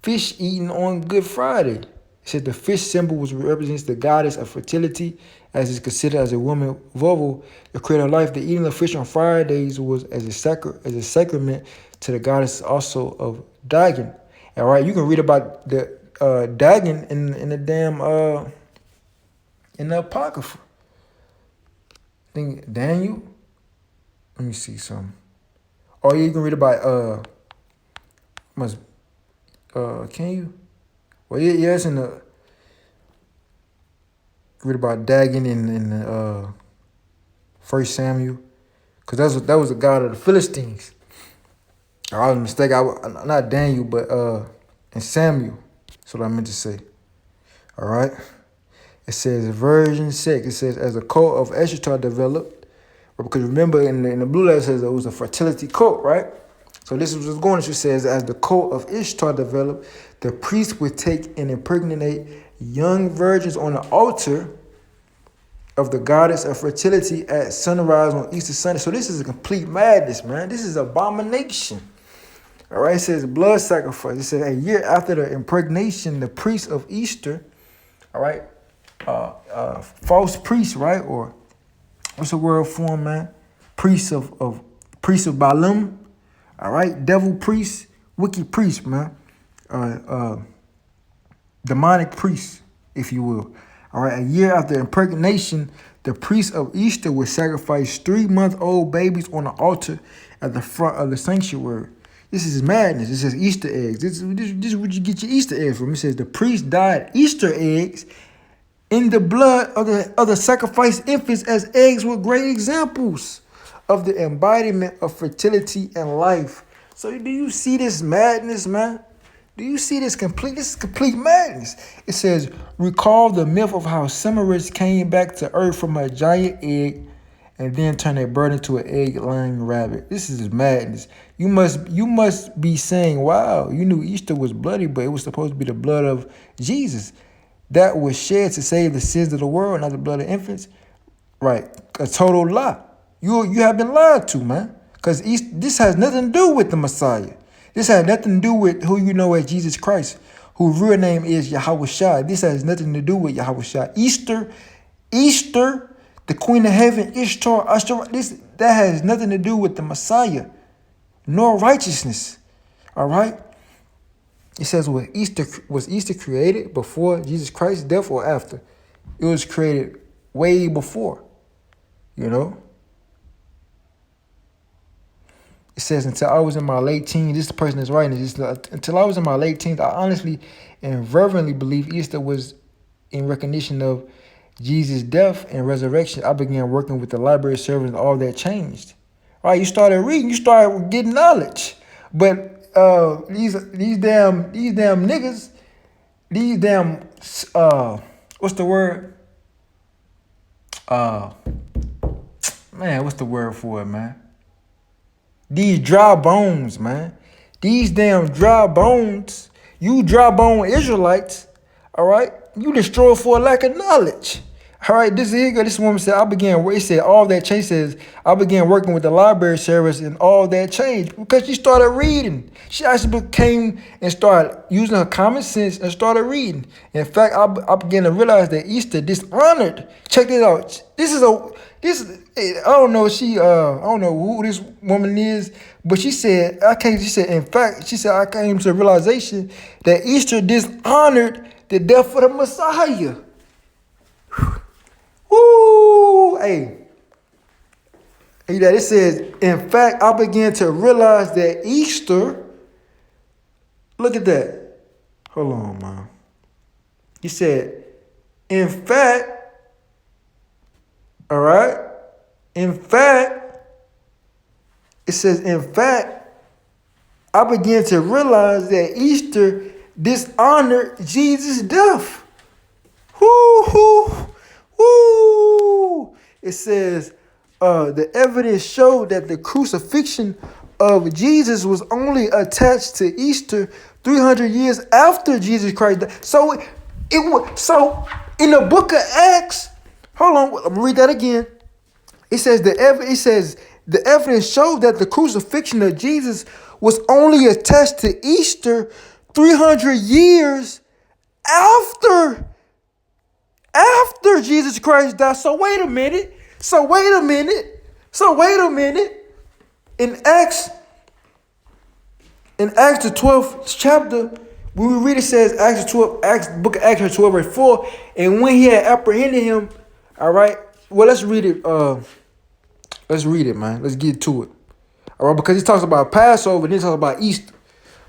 [SPEAKER 1] Fish eaten on Good Friday. It said the fish symbol represents the goddess of fertility, as is considered as a woman vulva, the creator of life. The eating of fish on Fridays was as a sacrament to the goddess also of Dagon. All right, you can read about the Dagon in the damn in the Apocrypha. I think Daniel. Let me see something. Oh, yeah, you can read about can you? Well, yeah, it's in the read about Dagon in the 1 Samuel, because that was the god of the Philistines. I was mistaken. Not Daniel, but in Samuel. That's what I meant to say. All right. It says version 6. It says as a cult of Ishtar developed, because remember in the blue letter it says it was a fertility cult, right? So this is what's going on. It says as the cult of Ishtar developed, the priest would take and impregnate young virgins on the altar of the goddess of fertility at sunrise on Easter Sunday. So this is a complete madness, man. This is abomination. All right, it says blood sacrifice. It says a year after the impregnation, the priest of Easter, all right, false priest, right? Or what's the word for him, man? Priest of Balaam, all right? Devil priest, wicked priest, man. Demonic priest, if you will. All right, a year after impregnation, the priest of Easter would sacrifice 3-month-old babies on the altar at the front of the sanctuary. This is madness. It says Easter eggs. This is what you get your Easter eggs from. It says the priest dyed Easter eggs in the blood of the sacrificed infants as eggs were great examples of the embodiment of fertility and life. So do you see this madness, man? Do you see this is complete madness. It says, recall the myth of how Semiramis came back to earth from a giant egg and then turned a bird into an egg-laying rabbit. This is madness. You must be saying, wow, you knew Easter was bloody, but it was supposed to be the blood of Jesus that was shed to save the sins of the world, not the blood of infants. Right, a total lie. You have been lied to, man, because this has nothing to do with the Messiah. This has nothing to do with who you know as Jesus Christ, whose real name is Yahushua. This has nothing to do with Yahushua. Easter, the Queen of Heaven, Ishtar, that has nothing to do with the Messiah, nor righteousness. All right? It says, was Easter created before Jesus Christ's death or after? It was created way before, you know? It says, until I was in my late teens, this is the person that's writing this. Until I was in my late teens, I honestly and fervently believed Easter was in recognition of Jesus' death and resurrection. I began working with the library service, and all that changed. All right, you started reading, you started getting knowledge. But these damn niggas, these damn what's the word? Man, what's the word for it, man? These dry bones, man. These damn dry bones. You dry bone Israelites, all right? You destroyed for a lack of knowledge. All right, this woman said, it said all that changed. Says, I began working with the library service and all that changed because she started reading. She actually became and started using her common sense and started reading. In fact, I began to realize that Easter dishonored. Check this out. I don't know who this woman is, but she said, I came to the realization that Easter dishonored the death of the Messiah. Woo! Hey, that it says, in fact, I began to realize that Easter, look at that. Hold on, man. He said, in fact, all right, in fact, it says, in fact, I began to realize that Easter dishonored Jesus' death. Woo! It says, the evidence showed that the crucifixion of Jesus was only attached to Easter 300 years after Jesus Christ died. So in the book of Acts, hold on, I'm gonna read that again. It says the evidence showed that the crucifixion of Jesus was only attached to Easter 300 years after Jesus Christ died. So wait a minute. In Acts the 12th chapter, when we read, it says book of Acts 12 verse 4, and when he had apprehended him, all right. Well, let's read it. Let's read it, man. Let's get to it. All right, because he talks about Passover and then he talks about Easter.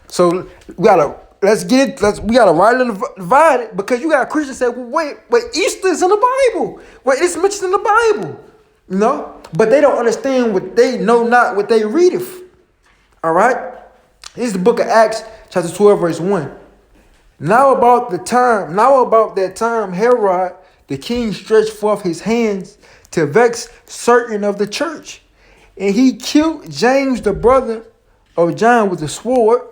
[SPEAKER 1] So we gotta rightly divide it, because you got Christians say, well, wait, Easter is in the Bible. Wait, it's mentioned in the Bible. You know? But they don't understand what they know, not what they readeth. All right? Here's the book of Acts, chapter 12, verse 1. Now about that time, Herod, the king, stretched forth his hands to vex certain of the church. And he killed James, the brother of John, with a sword.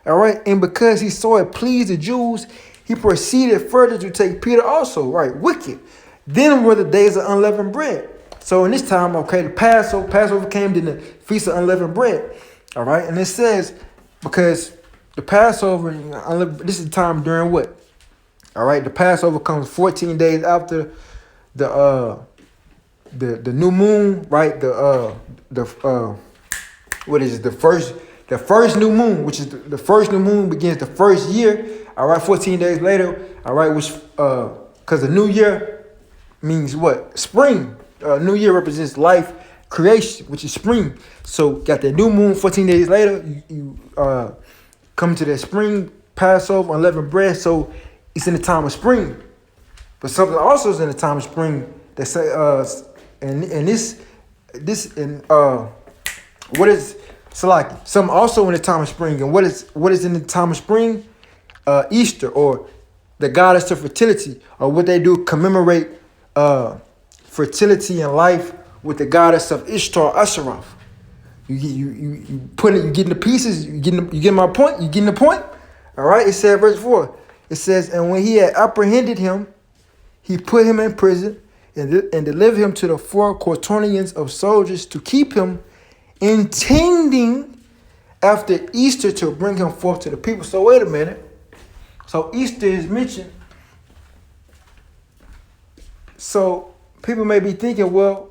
[SPEAKER 1] All right. And because he saw it pleased the Jews, he proceeded further to take Peter also. Right. Wicked. Then were the days of unleavened bread. So in this time, okay, the Passover came, then the Feast of Unleavened Bread. All right. And it says, because the Passover, this is the time during what? All right. The Passover comes 14 days after the new moon, right? What is it? The first new moon, which is the first new moon begins the first year. All right, 14 days later. All right, which because the new year means what? Spring. New year represents life, creation, which is spring. So got the new moon. 14 days later, you come to that spring Passover, unleavened bread. So it's in the time of spring. But something also is in the time of spring that say what is Salaki? Some also in the time of spring. And what is in the time of spring? Easter, or the goddess of fertility, or what they do commemorate fertility and life with the goddess of Ishtar Asheroth. You put it, you getting the pieces, you getting my point? You getting the point? All right, it said verse 4. It says, and when he had apprehended him, he put him in prison and delivered him to the 4 quaternions of soldiers to keep him, intending after Easter to bring him forth to the people. So wait a minute. So Easter is mentioned. So people may be thinking, well,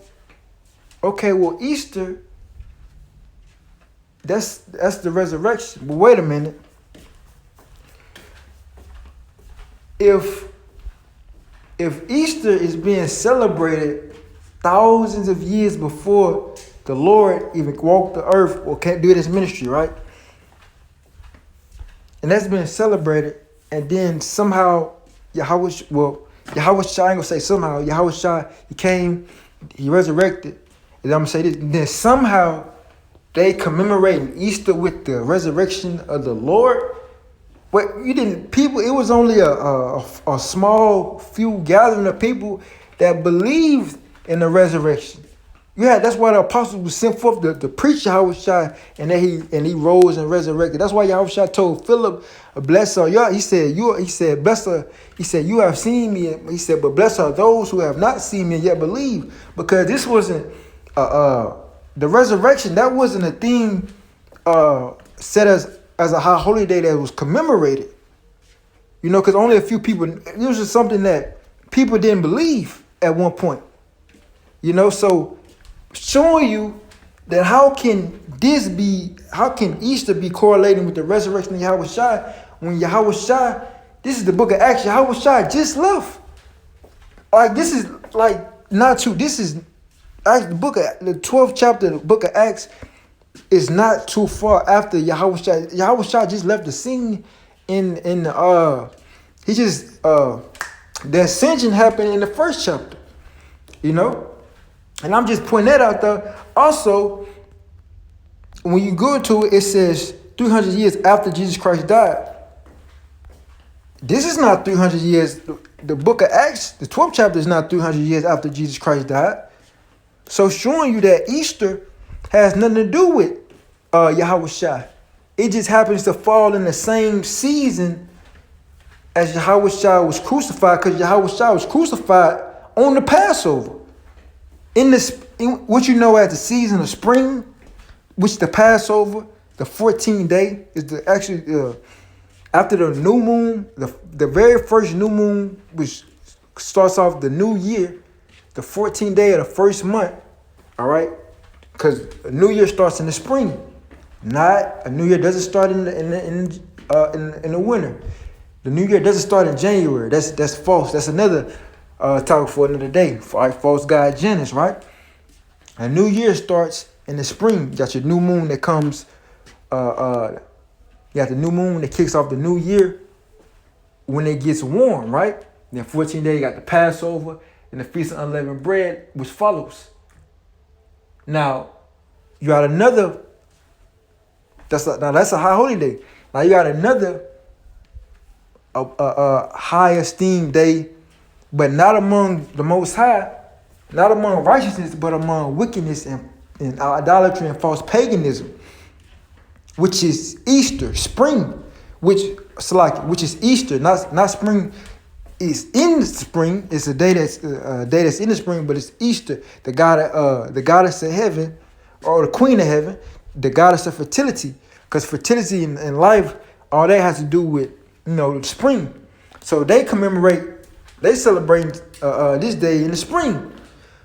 [SPEAKER 1] okay, well, Easter, that's the resurrection. But wait a minute. If Easter is being celebrated thousands of years before the Lord even walked the earth or can't do this ministry, right? And that's been celebrated. And then somehow Yahweh, Yahweh Shai, I ain't gonna say somehow, Yahweh Shai, he came, he resurrected. And I'm gonna say this, and then somehow they commemorating Easter with the resurrection of the Lord. But you didn't, people, it was only a small few gathering of people that believed in the resurrection. That's why the apostles were sent forth to preach Yahweh Shai, and that he rose and resurrected. That's why Yahweh Shai told Philip, bless her. He said, bless her. He said, you have seen me. He said, but bless are those who have not seen me and yet believe. Because this wasn't the resurrection, that wasn't a thing set as a high holy day that was commemorated. You know, because only a few people, it was just something that people didn't believe at one point. You know, so showing you that how can Easter be correlating with the resurrection of Yahweh Shai when Yahweh Shai, this is the book of Acts, Yahweh Shai just left. Like, this is like not too, this is the book of the 12th chapter of the book of Acts is not too far after Yahweh Shai. Yahweh Shai just left the scene the ascension happened in the first chapter, you know? And I'm just pointing that out there. Also, when you go to it, it says 300 years after Jesus Christ died. This is not 300 years. The book of Acts, the 12th chapter is not 300 years after Jesus Christ died. So showing you that Easter has nothing to do with Yahweh Shai. It just happens to fall in the same season as Yahweh Shai was crucified, because Yahweh Shai was crucified on the Passover. In what you know as the season of spring, which the Passover, the 14th day, is after the new moon, the very first new moon, which starts off the new year, the 14th day of the first month, all right? Because a new year starts in the spring. Not a new year doesn't start in the winter. The new year doesn't start in January. That's false. That's another topic for another day. False god Janus, right? A new year starts in the spring. You got your new moon that comes. You got the new moon that kicks off the new year when it gets warm, right? Then 14 days, you got the Passover and the Feast of Unleavened Bread, which follows. Now, you got another. That's a high holy day. Now you got another high esteemed day, but not among the Most High, not among righteousness, but among wickedness and idolatry and false paganism, which is Easter, spring, which is Easter, not spring. It's in the spring. It's a day that's in the spring, but it's Easter. The goddess of heaven, or the queen of heaven, the goddess of fertility, because fertility in life, all that has to do with spring. So they celebrate this day in the spring.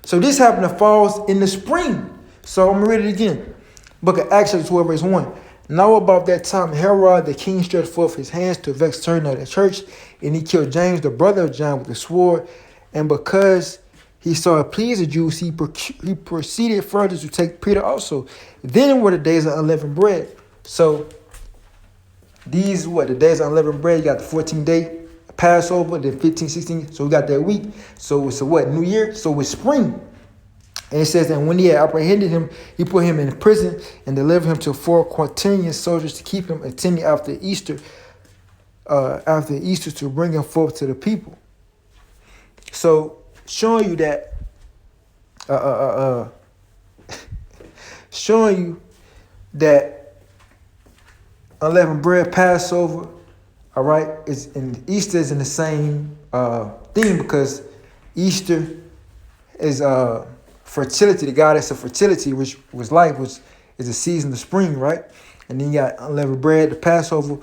[SPEAKER 1] So this happened to falls in the spring. So I'm gonna read it again. Book of Acts 12 verse 1. Now about that time, Herod the king stretched forth his hands to vex certain of the church, and he killed James, the brother of John, with the sword. And because he saw it pleased the Jews, he proceeded further to take Peter also. Then were the days of unleavened bread. So these the days of unleavened bread? You got the 14-day Passover, then 15, 16. So we got that week. So it's New Year. So it's spring. And it says that when he had apprehended him, he put him in prison and delivered him to 4 quaternion soldiers to keep him attending after Easter to bring him forth to the people. So showing you that, unleavened bread, Passover, all right, Easter is in the same theme, because Easter is fertility, the goddess of fertility, which was life, which is the season of spring, right? And then you got unleavened bread, the Passover,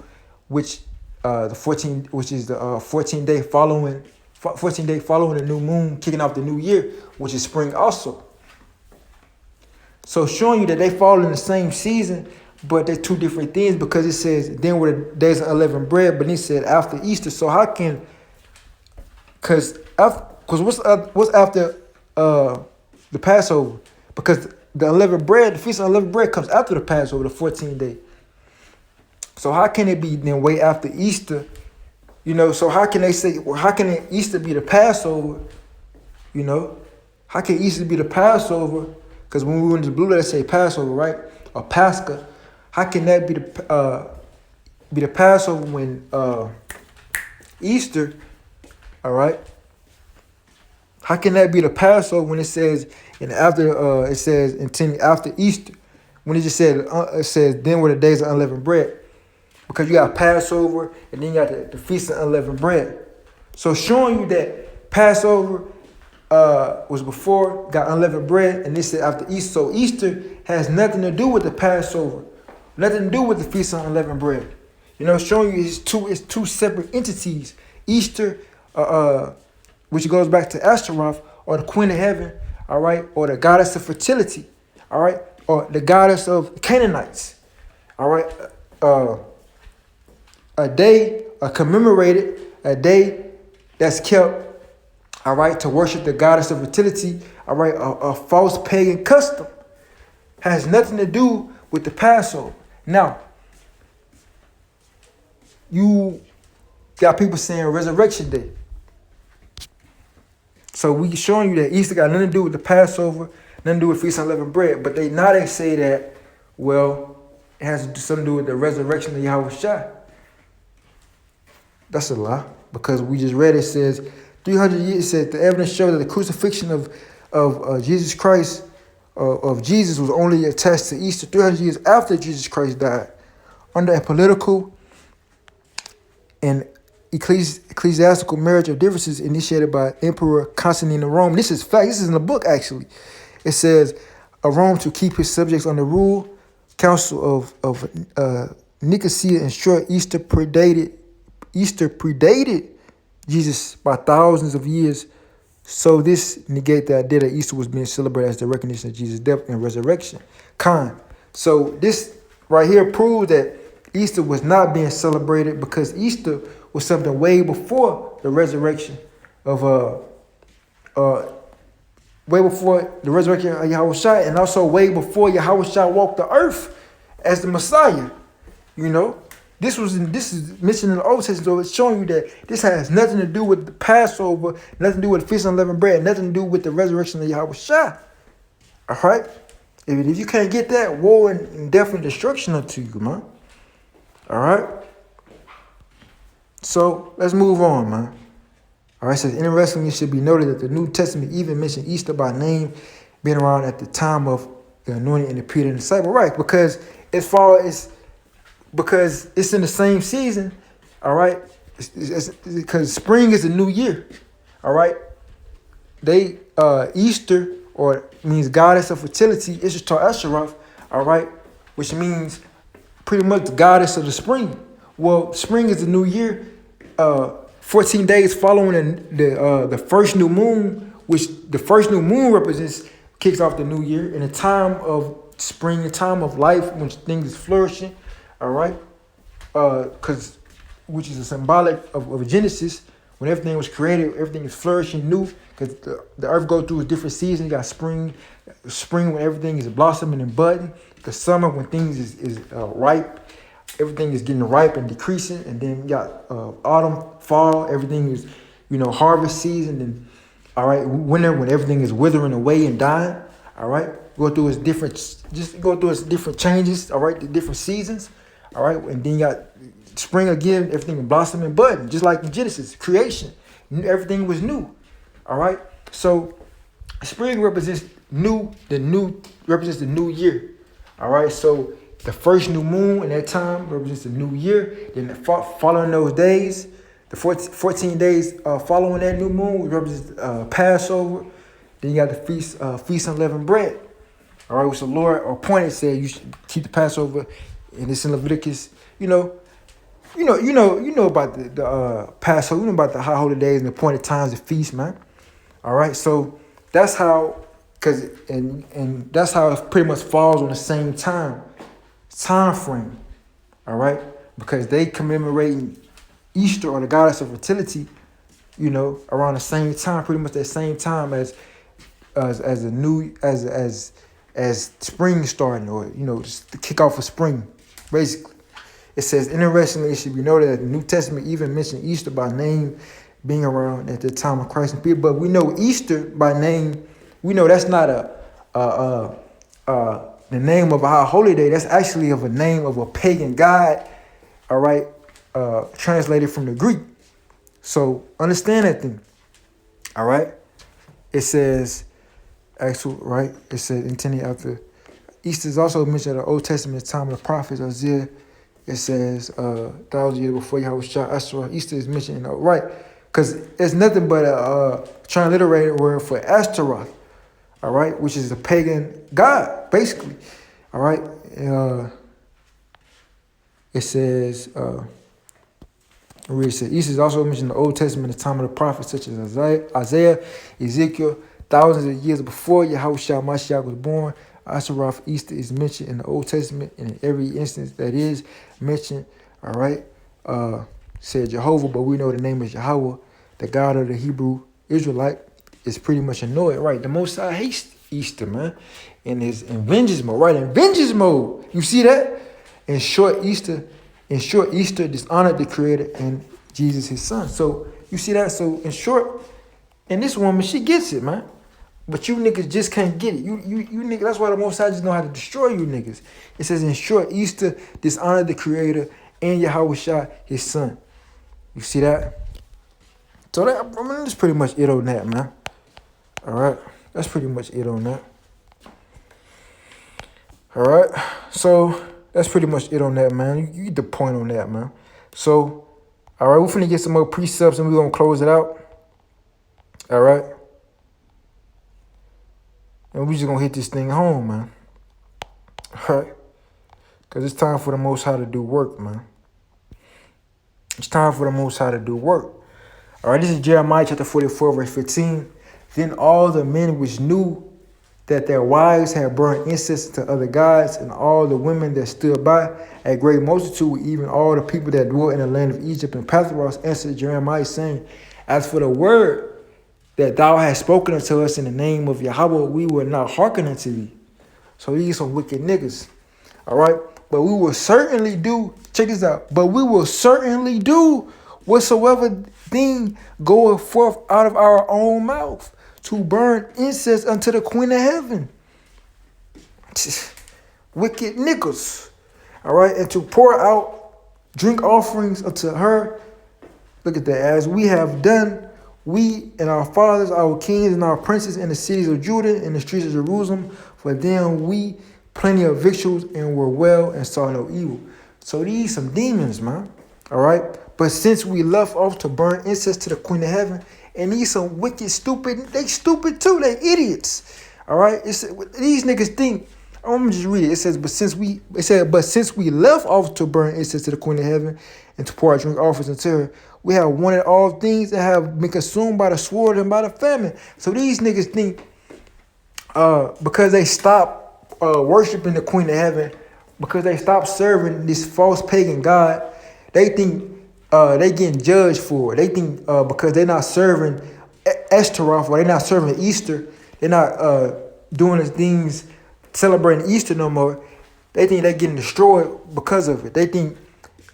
[SPEAKER 1] which the 14 day following the new moon, kicking off the new year, which is spring also. So showing you that they fall in the same season, but they're two different things, because it says then were the days of unleavened bread, but he said after Easter. So how can? Because what's after the Passover? Because the unleavened bread, the feast of unleavened bread comes after the Passover, the 14th day. So how can it be then way after Easter? You know, so how can they say, well, how can Easter be the Passover? You know, how can Easter be the Passover? Because when we went to the blue letter, say Passover, right? Or Pascha. How can that be the Passover when Easter, all right? How can that be the Passover when it says after Easter, when it just said it says then were the days of unleavened bread, because you got Passover and then you got the feast of unleavened bread. So showing you that Passover was before, got unleavened bread, and this said after Easter. So Easter has nothing to do with the Passover, nothing to do with the feast of unleavened bread. You know, showing you it's two separate entities. Easter, which goes back to Ashtaroth, or the Queen of Heaven, all right, or the goddess of fertility, all right, or the goddess of Canaanites, all right. A day commemorated, a day that's kept, all right, to worship the goddess of fertility, all right, a false pagan custom, has nothing to do with the Passover. Now, you got people saying Resurrection Day. So we showing you that Easter got nothing to do with the Passover, nothing to do with Feast of Unleavened Bread. But they say that, well, it has something to do with the resurrection of Yahweh Shai. That's a lie, because we just read it says 300 years. It said the evidence shows that the crucifixion of Jesus Christ, of Jesus, was only attached to Easter 300 years after Jesus Christ died, under a political and ecclesiastical marriage of differences initiated by Emperor Constantine of Rome. This is fact. This is in the book, actually. It says, Rome to keep his subjects under rule. Council of Nicosia ensured Easter predated Jesus by thousands of years. So this negate the idea that Easter was being celebrated as the recognition of Jesus' death and resurrection. So this right here proves that Easter was not being celebrated, because Easter was something way before the resurrection of way before the resurrection of Yahweh Shai, and also way before Yahweh Shai walked the earth as the Messiah. You know, this is mentioned in the Old Testament, so it's showing you that this has nothing to do with the Passover, nothing to do with the Feast of Unleavened Bread, nothing to do with the resurrection of Yahweh Shai. All right, if you can't get that, war and death and destruction unto you, man. All right. So let's move on, man. All right, it says, interestingly, it should be noted that the New Testament even mentioned Easter by name, being around at the time of the anointing and the Peter and the disciple. Right, because because it's in the same season, all right? Because spring is a new year, all right? Easter, or means goddess of fertility, Ishtar Asheroth, all right? Which means pretty much the goddess of the spring. Well, spring is the new year. 14 days following the first new moon, which the first new moon kicks off the new year, in a time of spring, a time of life when things is flourishing, all right? Which is a symbolic of Genesis, when everything was created, everything is flourishing new, because the earth goes through a different season. You got spring when everything is blossoming and budding, the summer when things is ripe, everything is getting ripe and decreasing, and then you got autumn, fall, everything is, harvest season, and all right, winter when everything is withering away and dying, all right, go through its different changes, all right, the different seasons, all right, and then you got spring again, everything is blossoming and budding, just like in Genesis, creation, everything was new, all right, so spring represents represents the new year, all right, so the first new moon in that time represents the new year. Then following those days, the 14 days following that new moon represents Passover. Then you got the feast of unleavened bread. All right, which the Lord appointed, said you should keep the Passover, and it's in Leviticus. You know about the Passover. You know about the high holy days and the appointed times of feast, man. All right, so that's how, and that's how it pretty much falls on the same time frame, all right, because they commemorating Easter, or the goddess of fertility, around the same time, pretty much that same time as as spring starting, or just the kick off of spring, basically. It says, interestingly, it should be noted that the New Testament even mentioned Easter by name being around at the time of Christ and Peter. But we know Easter by name, we know that's not the name of our holy day. That's actually of a name of a pagan god, all right, translated from the Greek. So understand that thing, all right? It says, right? It says, intended after. Easter is also mentioned in the Old Testament, time of the prophets, Isaiah. It says, 1,000 years before Yahweh Shah, Ashtoreth. Easter is mentioned, right? Because it's nothing but a transliterated word for Ashtaroth, all right? Which is a pagan god, basically, all right? It says, Easter is also mentioned in the Old Testament, the time of the prophets, such as Isaiah, Ezekiel, thousands of years before Yahweh Shah Mashiach was born. Asheroth, Easter is mentioned in the Old Testament, and in every instance that is mentioned, all right, said Jehovah, but we know the name is Yahweh, the God of the Hebrew Israelite, is pretty much annoyed, right? The Most High hates Easter, man, and is in vengeance mode, right? In vengeance mode. You see that? In short, Easter dishonored the Creator and Jesus, his son. So you see that? So in short, and this woman, she gets it, man. But you niggas just can't get it. You niggas, that's why the Most High just know how to destroy you niggas. It says, in short, Easter dishonored the Creator and Yahweh Shah, his son. You see that? So that, that's pretty much it on that, man. All right? That's pretty much it on that. All right? So that's pretty much it on that, man. You get the point on that, man. So, all right, we're finna get some more precepts and we're gonna close it out. All right? And we just gonna hit this thing home, man. All right? Because it's time for the Most High to do work, man. It's time for the Most High to do work. All right, this is Jeremiah chapter 44, verse 15. Then all the men which knew that their wives had burned incense to other gods, and all the women that stood by, a great multitude, even all the people that dwelt in the land of Egypt and Pathros, answered Jeremiah, saying, as for the word that thou hast spoken unto us in the name of Yahweh, we will not hearken unto thee. So these some wicked niggas. All right. But we will certainly do, check this out, but we will certainly do whatsoever thing goeth forth out of our own mouth, to burn incense unto the Queen of Heaven. Wicked niggas. All right. And to pour out drink offerings unto her. Look at that. As we have done, we and our fathers, our kings and our princes in the cities of Judah and the streets of Jerusalem, for them we plenty of victuals and were well and saw no evil. So these some demons, man. All right. But since we left off to burn incense to the Queen of Heaven, and these some wicked, stupid, they stupid too, they idiots. All right. These niggas think, I'm gonna just read it. It says, but since we left off to burn incense to the Queen of Heaven and to pour out drink offerings unto her, we have wanted all things that have been consumed by the sword and by the famine. So these niggas think because they stopped worshiping the Queen of Heaven, because they stopped serving this false pagan god, they think they getting judged for it. They think because they're not serving Ashtaroth, or they're not serving Easter, they're not doing the things, celebrating Easter no more, they think they're getting destroyed because of it. They think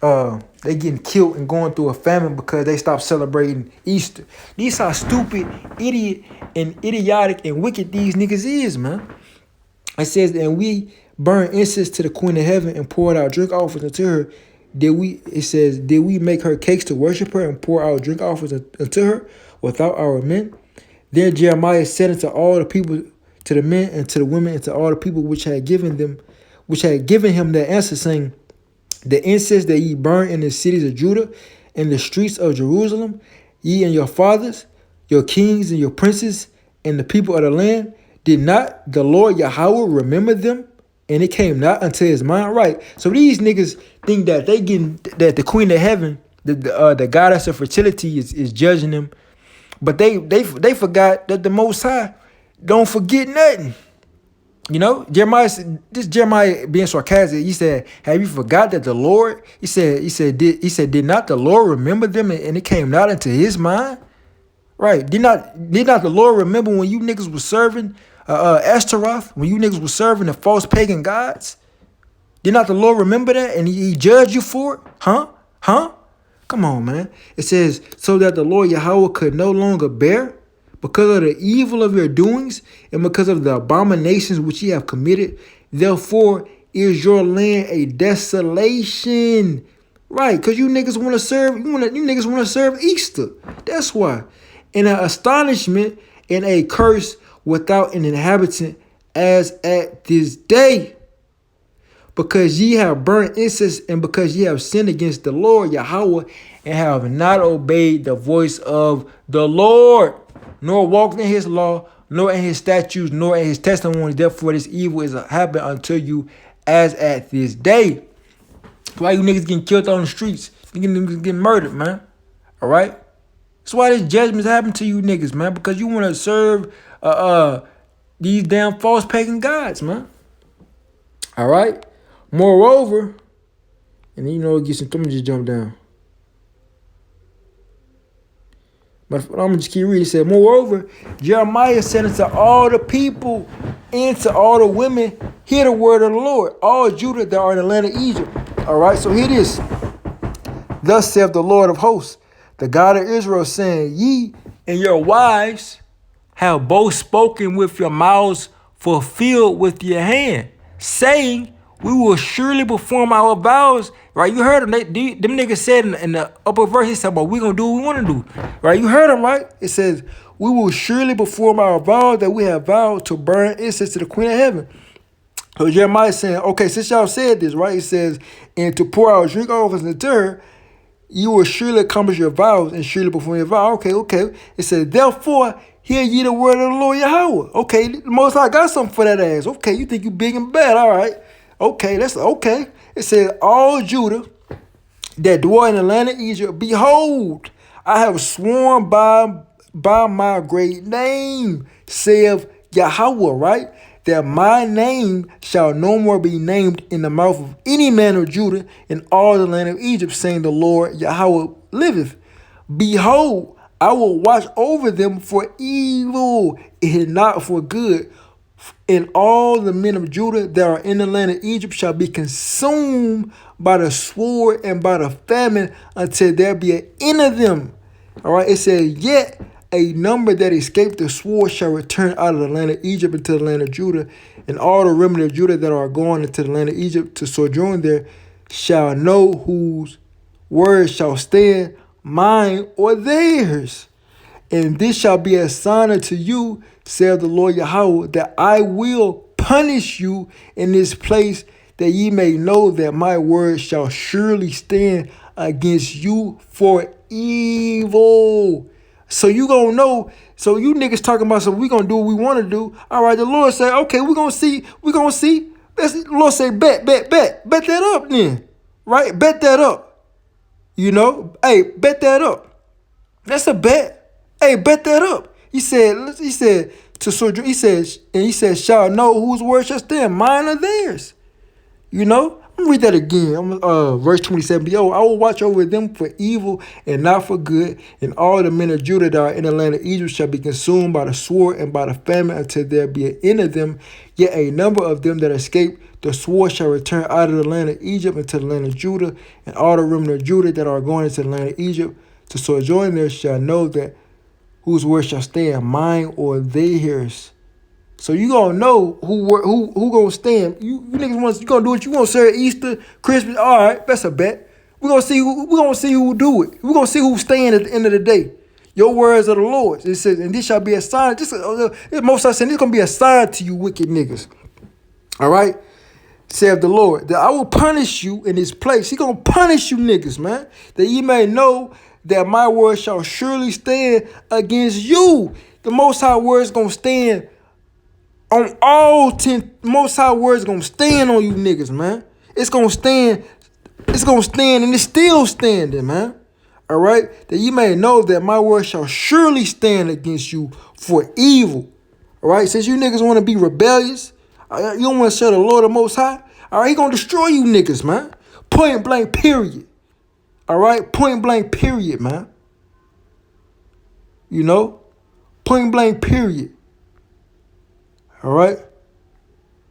[SPEAKER 1] they getting killed and going through a famine because they stopped celebrating Easter. These are stupid, idiotic, and wicked these niggas is, man. It says, and we burn incense to the Queen of Heaven and poured out drink offerings unto her. Did we make her cakes to worship her and pour out drink offerings unto her without our men? Then Jeremiah said unto all the people, to the men and to the women and to all the people which had given him their answer, saying, the incense that ye burn in the cities of Judah and the streets of Jerusalem, ye and your fathers, your kings and your princes, and the people of the land, did not the Lord Yahweh remember them? And it came not unto his mind. Right. So these niggas think that that the Queen of Heaven, the goddess of fertility, is judging them. But they forgot that the Most High don't forget nothing. You know, Jeremiah being sarcastic, he said, have you forgot that the Lord, he said, did not the Lord remember them and it came not into his mind? Right. Did not the Lord remember when you niggas was serving Ashtaroth, when you niggas was serving the false pagan gods? Did not the Lord remember that and he judged you for it? Huh? Huh? Come on, man. It says, so that the Lord Yahweh could no longer bear because of the evil of your doings and because of the abominations which ye have committed. Therefore is your land a desolation. Right, because you niggas want to serve, you niggas want to serve Easter. That's why. And an astonishment and a curse without an inhabitant as at this day. Because ye have burnt incense and because ye have sinned against the Lord Yahweh and have not obeyed the voice of the Lord, nor walked in his law, nor in his statutes, nor in his testimony. Therefore this evil is happened unto you as at this day. Why you niggas getting killed on the streets? You niggas getting murdered, man. All right? That's why this judgment's happened to you niggas, man. Because you want to serve these damn false pagan gods, man. All right? Moreover, and you know, let me just jump down. But I'm going to just keep reading. It said, moreover, Jeremiah said unto all the people and to all the women, hear the word of the Lord, all Judah that are in the land of Egypt. All right, so here it is. Thus saith the Lord of hosts, the God of Israel, saying, ye and your wives have both spoken with your mouths, fulfilled with your hand, saying, we will surely perform our vows. Right, you heard them. Them niggas said in the upper verse, he said, but we gonna do what we want to do. Right, you heard them, right? It says, we will surely perform our vows that we have vowed to burn incense to the Queen of Heaven. So Jeremiah is saying, okay, since y'all said this, right? It says, and to pour out drink offerings into her, you will surely accomplish your vows and surely perform your vow. Okay. It says, therefore, hear ye the word of the Lord Yahweh. Okay, the Most High got something for that ass. Okay, you think you big and bad. All right. Okay, that's okay. It says, all Judah that dwell in the land of Egypt, behold, I have sworn by my great name, saith Yahweh, right? That my name shall no more be named in the mouth of any man of Judah in all the land of Egypt, saying the Lord Yahweh liveth. Behold, I will watch over them for evil and not for good. And all the men of Judah that are in the land of Egypt shall be consumed by the sword and by the famine until there be an end of them. All right, it says, yet a number that escaped the sword shall return out of the land of Egypt into the land of Judah, and all the remnant of Judah that are going into the land of Egypt to sojourn there shall know whose words shall stand, mine or theirs. And this shall be a sign unto you, saith the Lord Yahweh, that I will punish you in this place, that ye may know that my word shall surely stand against you for evil. So you gonna know. So you niggas talking about, so we gonna do what we want to do. All right, the Lord say, okay, we gonna see. The Lord say, bet that up then. Right, bet that up. You know, hey, bet that up. That's a bet. Hey, bet that up. He said to sojourn. He said, shall know whose word shall stand, mine or theirs. You know, I'm gonna read that again. Verse 27. Behold, I will watch over them for evil and not for good, and all the men of Judah that are in the land of Egypt shall be consumed by the sword and by the famine until there be an end of them. Yet a number of them that escape the sword shall return out of the land of Egypt into the land of Judah, and all the remnant of Judah that are going into the land of Egypt to sojourn there shall know that whose word shall stand, mine or theirs. So you gonna know who gonna stand. You niggas you gonna do it. You gonna serve Easter, Christmas. All right, that's a bet. We gonna see who do it. We gonna see who stand at the end of the day. Your words are the Lord's. It says, and this shall be a sign. Most I saying this gonna be a sign to you wicked niggas. All right, saith the Lord, that I will punish you in this place. He gonna punish you niggas, man, that ye may know that my word shall surely stand against you. The Most High words gonna stand on all 10. Most High words gonna stand on you niggas, man. It's gonna stand and it's still standing, man. All right, that you may know that my word shall surely stand against you for evil. All right, since you niggas want to be rebellious, you don't want to serve the Lord the Most High. All right, he gonna destroy you niggas, man. Point blank, period. All right, point blank, period, man. You know, point blank, period. All right.